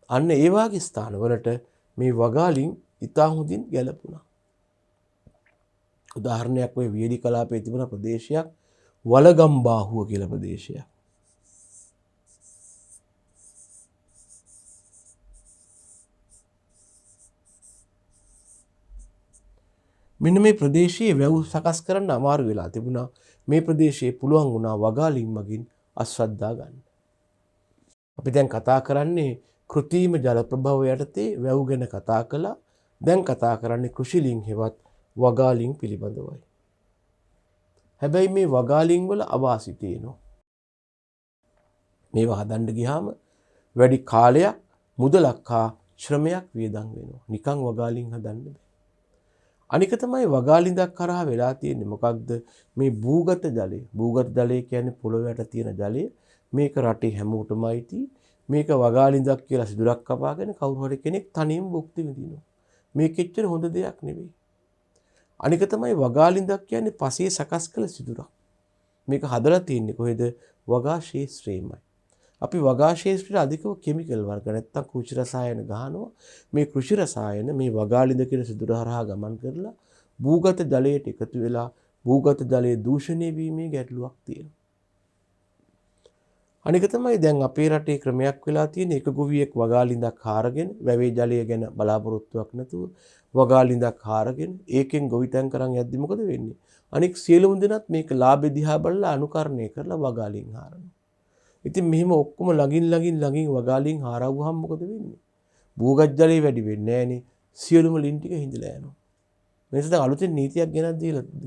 අන්න ඒ වාගේ ස්ථානවලට මේ වගාලින් ඉතා හොඳින් ගැලපුණා. උදාහරණයක් ඔය වියලි කලාපයේ තිබුණ ප්‍රදේශයක් වලගම්බාහුව කියලා ප්‍රදේශයක්. මෙන්න මේ ප්‍රදේශයේ වැව් සකස් කරන්න අමාරු වෙලා තිබුණා. මේ ප්‍රදේශයේ පුළුවන් වුණා වගාලින් මගින් අස්වද්දා ගන්න. අපි දැන් කතා කරන්නේ කෘත්‍රිම ජල ප්‍රභව යටතේ වැව් ගැන කතා කළා. දැන් කතා කරන්නේ කෘෂිලිං හෙවත් වගාලින් පිළිබඳවයි. හැබැයි මේ වගාලින් වල අවාසි තියෙනවා. මේවා හදන්න ගියාම වැඩි කාලයක් මුදලක් හා ශ්‍රමයක් වියදම් වෙනවා. නිකන් වගාලින් හදන්න බෑ. අනික තමයි වගාලින්දක් කරා වෙලා තියෙන්නේ මොකක්ද මේ භූගත ජලය. භූගත ජලය කියන්නේ පොළොව යට තියෙන ජලය. මේක රටේ හැමෝටම අයිති. මේක වගාලින්දක් කියලා සිදුරක් කපාගෙන කවුරු හරි කෙනෙක් තනියම භුක්ති විඳිනවා. මේක එච්චර හොඳ දෙයක් නෙවෙයි. අනික තමයි වගාලින්දක් කියන්නේ පසේ සකස් කළ සිදුරක්. මේක හදලා තියෙන්නේ කොහෙද? වගා ශේෂ්ත්‍රයේමයි. අපි වගා ශේෂ්ත්‍රයට අධිකව කිමිකල් වර්ග නැත්තම් කෘෂි රසායන ගහනවා. මේ කෘෂි රසායන මේ වගාලින්ද කියන සිදුර හරහා ගමන් කරලා භූගත ජලයට එකතු වෙලා භූගත ජලයේ දූෂණය වීමේ ගැටලුවක් තියෙනවා. අනික තමයි දැන් අපේ රටේ ක්‍රමයක් වෙලා තියෙන එක ගොවියෙක් වගාලින්දක් හාරගෙන වැවේ ජලය ගැන බලාපොරොත්තුවක් නැතුව වගාලින්දක් හාරගෙන ඒකෙන් ගොවිතැන් කරන් යද්දි මොකද වෙන්නේ? අනික සියලුම දෙනාත් මේක ලාභෙ දිහා බලලා අනුකරණය කරලා වගාලින් හාරනවා. ඉතින් මෙහෙම ඔක්කොම ළඟින් වගාලින් හාරවුවාම මොකද වෙන්නේ? භූගත ජලය වැඩි වෙන්නේ නැහනේ. සියලුම ලින් ටික හිඳලා යනවා. මේ නිසා අලුතෙන් නීතියක්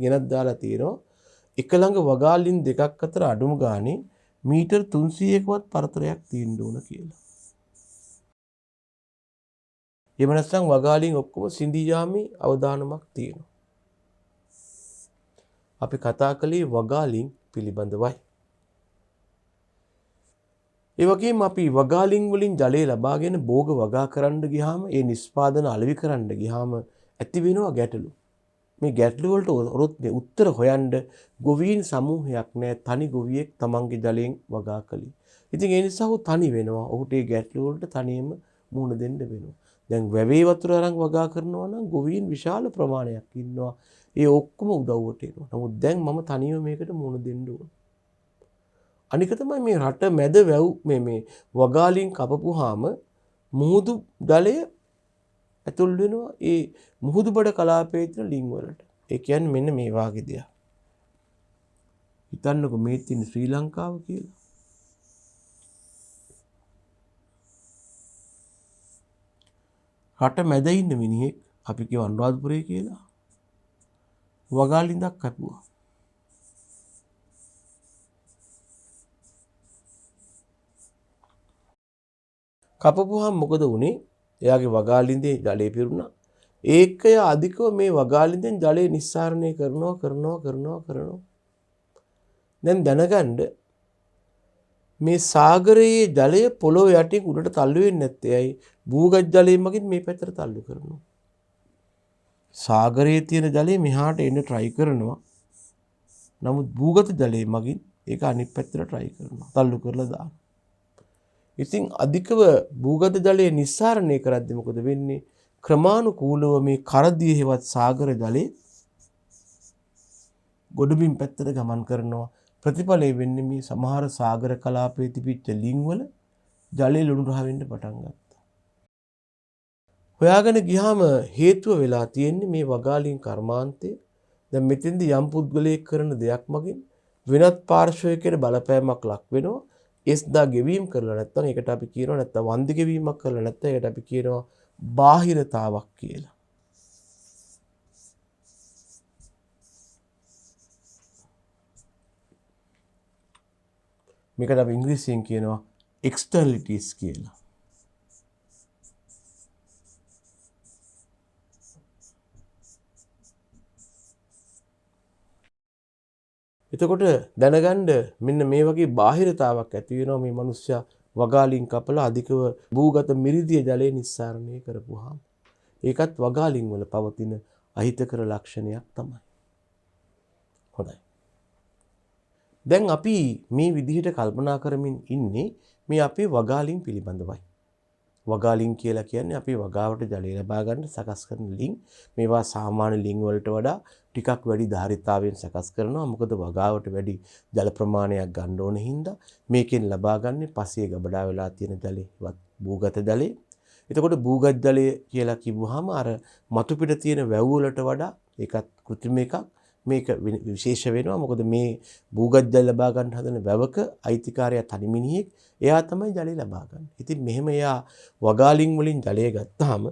ගෙනත් දාලා තියෙනවා. එක ළඟ වගාලින් දෙකක් අතර අඩුම ගානේ මීටර් 300කවත් පරතරයක් තියෙන්න ඕන කියලා. එහෙම නැත්නම් වගාලින් ඔක්කොම සිඳී යාමේ අවදානමක් තියෙනවා. අපි කතා කළේ වගාලින් පිළිබඳවයි. ඒ වගේම අපි වගාලින් වලින් ජලය ලබාගෙන භෝග වගා කරන්න ගියාම ඒ නිෂ්පාදන අලෙවි කරන්න ගියාම ඇති වෙනවා ගැටලු. මේ ගැටලු වලට උත්තර හොයන්න ගොවීන් සමූහයක් නැහැ. තනි ගොවියෙක් තමන්ගේ ජලයෙන් වගා කළේ. ඉතින් ඒ නිසා ඔහු තනි වෙනවා. ඔහුට ඒ ගැටලු වලට තනියම මුහුණ දෙන්න වෙනවා. දැන් වැවේ වතුර අරන් වගා කරනවා නම් ගොවීන් විශාල ප්‍රමාණයක් ඉන්නවා. ඒ ඔක්කොම උදව්වට එනවා. නමුත් දැන් මම තනියම මේකට මුහුණ දෙන්න ඕන. අනික තමයි මේ රට මැද වැව් මේ වගාලින් කපපුවාම මුහුදු ජලය ඇතුල් වෙනවා ඒ මුහුදු බඩ කලාපයේ තියෙන ලිං වලට. ඒ කියන්නේ මෙන්න මේ වාගේ දෙයක්. හිතන්නකො මේ තියෙන ශ්‍රී ලංකාව කියලා. රට මැද ඉන්න මිනිහෙක් අපි කියව අනුරාධපුරේ කියලා. වගාලින්දක් කපුවා. කපපුවාම මොකද වුනේ? එයාගේ වගාලින්දේ ජලය පිරුණා. ඒකය අධිකව මේ වගාලින්දෙන් ජලය නිස්සාරණය කරනවා. දැන් දැනගන්න මේ සාගරයේ ජලය පොළොව යටින් උඩට තල්ලු වෙන්නේ නැත්තේ ඇයි? භූගත ජලය මගින් මේ පැත්තට තල්ලු කරනවා. සාගරයේ තියෙන ජලය මෙහාට එන්න try කරනවා. නමුත් භූගත ජලය මගින් ඒක අනිත් පැත්තට try කරනවා. තල්ලු කරලා දානවා. ඉතින් අධිකව භූගත ජලය නිස්සාරණය කරද්දී මොකද වෙන්නේ? ක්‍රමානුකූලව මේ කරදිය හෙවත් සාගර ජලය ගොඩබිම් පැත්තට ගමන් කරනවා. ප්‍රතිඵලය වෙන්නේ මේ සමහර සාගර කලාපයේ තිබිච්ච ලිං වල ජලය ලුණු රහ වෙන්න පටන් ගත්තා. හොයාගෙන ගියාම හේතුව වෙලා තියෙන්නේ මේ වගාලින් කර්මාන්තය. දැන් මෙතෙන්දී යම් පුද්ගලයෙක් කරන දෙයක් මගින් වෙනත් පාර්ශ්වයකට බලපෑමක් ලක් වෙනවා. S දා ගෙවීම කරලා නැත්නම් ඒකට අපි කියනවා නැත්නම් වන්දි ගෙවීමක් කරලා නැත්නම් ඒකට අපි කියනවා බාහිරතාවක් කියලා. මේකට අපි ඉංග්‍රීසියෙන් කියනවා externalities කියලා. එතකොට දැනගන්න මෙන්න මේ වගේ බාහිරතාවක් ඇති වෙනවා මේ මිනිස්සයා වගාලින් කපලා අධිකව භූගත මිරිදිය ජලය නිස්සාරණය කරපුවාම. ඒකත් වගාලින් වල පවතින අහිතකර ලක්ෂණයක් තමයි. හොඳයි. දැන් අපි මේ විදිහට කල්පනා කරමින් ඉන්නේ මේ අපේ වගාලින් පිළිබඳවයි. වගාලින් කියලා කියන්නේ අපි වගාවට ජලය ලබා ගන්න සකස් කරන ලිං. මේවා සාමාන්‍ය ලිං වලට වඩා ටිකක් වැඩි ධාරිතාවයෙන් සකස් කරනවා. මොකද වගාවට වැඩි ජල ප්‍රමාණයක් ගන්න ඕන හින්දා මේකෙන් ලබා ගන්න පස්සේ ගබඩා වෙලා තියෙන ජලයවත් භූගත ජලය. එතකොට භූගත ජලය කියලා කිව්වහම අර මතු පිට තියෙන වැව් වලට වඩා ඒකත් කෘත්‍රිම එකක්. මේක විශේෂ වෙනවා. මොකද මේ භූගත ජල ලබා ගන්න හදන වැවක අයිතිකාරයා තනි මිනිහෙක්. එයා තමයි ජලය ලබා ගන්න. ඉතින් මෙහෙම එයා වගාලින් වලින් ජලය ගත්තාම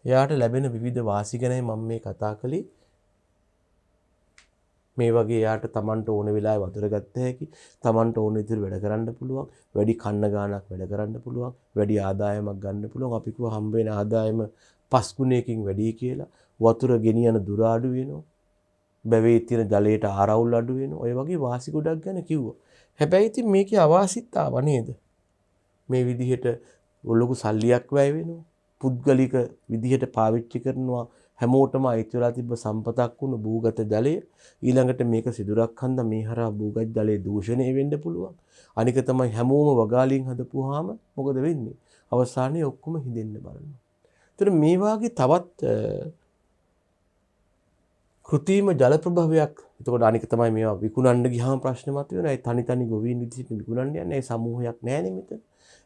එයාට ලැබෙන විවිධ වාසි ගැනයි මම මේ කතා කළේ. මේ වගේ එයාට Tamanට ඕන වෙලාවේ වතුර ගත්ත හැකි, Tamanට ඕන විදිහට වැඩ කරන්න පුළුවන්, වැඩි කන්න ගාණක් වැඩ කරන්න පුළුවන්, වැඩි ආදායමක් ගන්න පුළුවන්. අපි කිව්ව හම්බ වෙන ආදායම 5 ගුණයකින් වැඩි කියලා. වතුර ගෙනියන දුර අඩු වෙනවා. බැවේ තියෙන ජලයට ආරවුල් අඩු වෙනවා. ඔය වගේ වාසි ගොඩක් ගැන කිව්වා. හැබැයි ඉතින් මේකේ අවාසිතාව නේද? මේ විදිහට ලොකු සල්ලියක් වැය වෙනවා. පුද්ගලික විදිහට පාවිච්චි කරනවා. හැමෝටම අයිති වෙලා තිබ්බ සම්පතක් වුණු භූගත ජලය ඊළඟට මේක සිදුරක් හන්ද මේ හරහා භූගත ජලයේ දූෂණය වෙන්න පුළුවන්. අනික තමයි හැමෝම වගාලින් හදපුවාම මොකද වෙන්නේ? අවසානයේ ඔක්කොම හිඳෙන්න බලනවා. ඒතර මේ වාගේ තවත් කෘත්‍රිම ජල ප්‍රභවයක්. එතකොට අනික තමයි මේවා විකුණන්න ගියාම ප්‍රශ්න මතුවෙනවා. ඒ තනි ගොවීන් විදිහට විකුණන්න යන්නේ. ඒ සමූහයක් නැහැනේ මෙතන.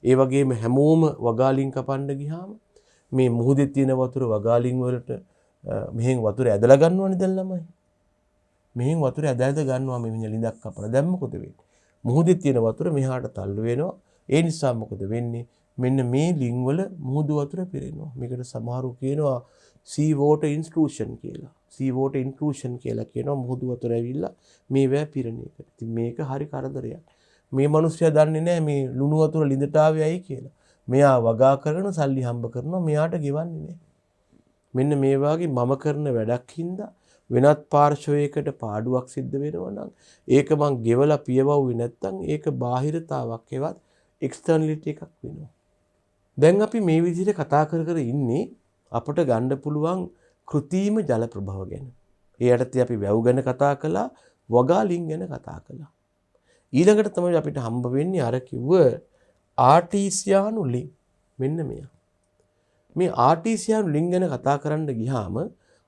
ඒ වගේම හැමෝම වගාලින් කපන්න ගියාම මේ මුහුදේ තියෙන වතුර වගාලින් වලට මෙහෙන් වතුර ඇදලා ගන්නවනේ දැන් ළමයි. මෙහෙන් වතුර ඇදලා ගන්නවා මේ මිනිහ ලිඳක් කපලා. දැන් මොකද වෙන්නේ? මුහුදේ තියෙන වතුර මෙහාට තල්ලු වෙනවා. ඒ නිසා මොකද වෙන්නේ? මෙන්න මේ ලිං වල මුහුදු වතුර පිරෙනවා. මේකට සමහරු කියනවා sea water intrusion කියලා. sea water intrusion කියලා කියනවා මුහුදු වතුර ඇවිල්ලා මේ වැය පිරෙන එක. ඉතින් මේක හරි කරදරයක්. මේ මිනිස්සයා දන්නේ නැහැ මේ ලුණු වතුර ලිඳට ආවේයි කියලා. මෙයා වගා කරන සල්ලි හම්බ කරනවා මෙයාට ගෙවන්නේ නැහැ. මෙන්න මේ වාගේ මම කරන වැඩක් හින්දා වෙනත් පාර්ශවයකට පාඩුවක් සිද්ධ වෙනවා නම් ඒක මං ගෙවලා පියවුවේ නැත්තම් ඒක බාහිරතාවක් ඒවත් එක්ස්ටර්නලිටි එකක් වෙනවා. දැන් අපි මේ විදිහට කතා කර ඉන්නේ අපට ගන්න පුළුවන් කෘත්‍රිම ජල ප්‍රභව ගැන. ඒ යටතේ අපි වැව් ගැන කතා කළා, වගාලින් ගැන කතා කළා. ඊළඟට තමයි අපිට හම්බ වෙන්නේ අර කිව්ව ආර්ටිසියානු ලිං. මෙන්න මෙයා. මේ ආර්ටිසියානු ලිං ගැන කතා කරන්න ගියාම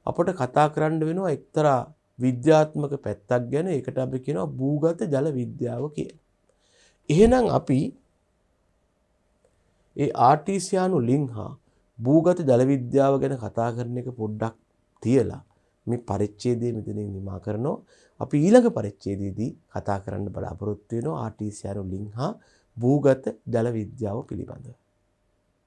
අපට කතා කරන්න වෙනවා එක්තරා විද්‍යාත්මක පැත්තක් ගැන. ඒකට අපි කියනවා භූගත ජල විද්‍යාව කියලා. එහෙනම් අපි ඒ ආර්ටිසියානු ලිං හා භූගත ජල විද්‍යාව ගැන කතා කරන එක පොඩ්ඩක් තියලා මේ පරිච්ඡේදය මෙතනින් නිමා කරනවා. අපි ඊළඟ පරිච්ඡේදයේදී කතා කරන්න බලාපොරොත්තු වෙනවා ආර්ටිසියානු ලිං හා භූගත ජල විද්‍යාව පිළිබඳව.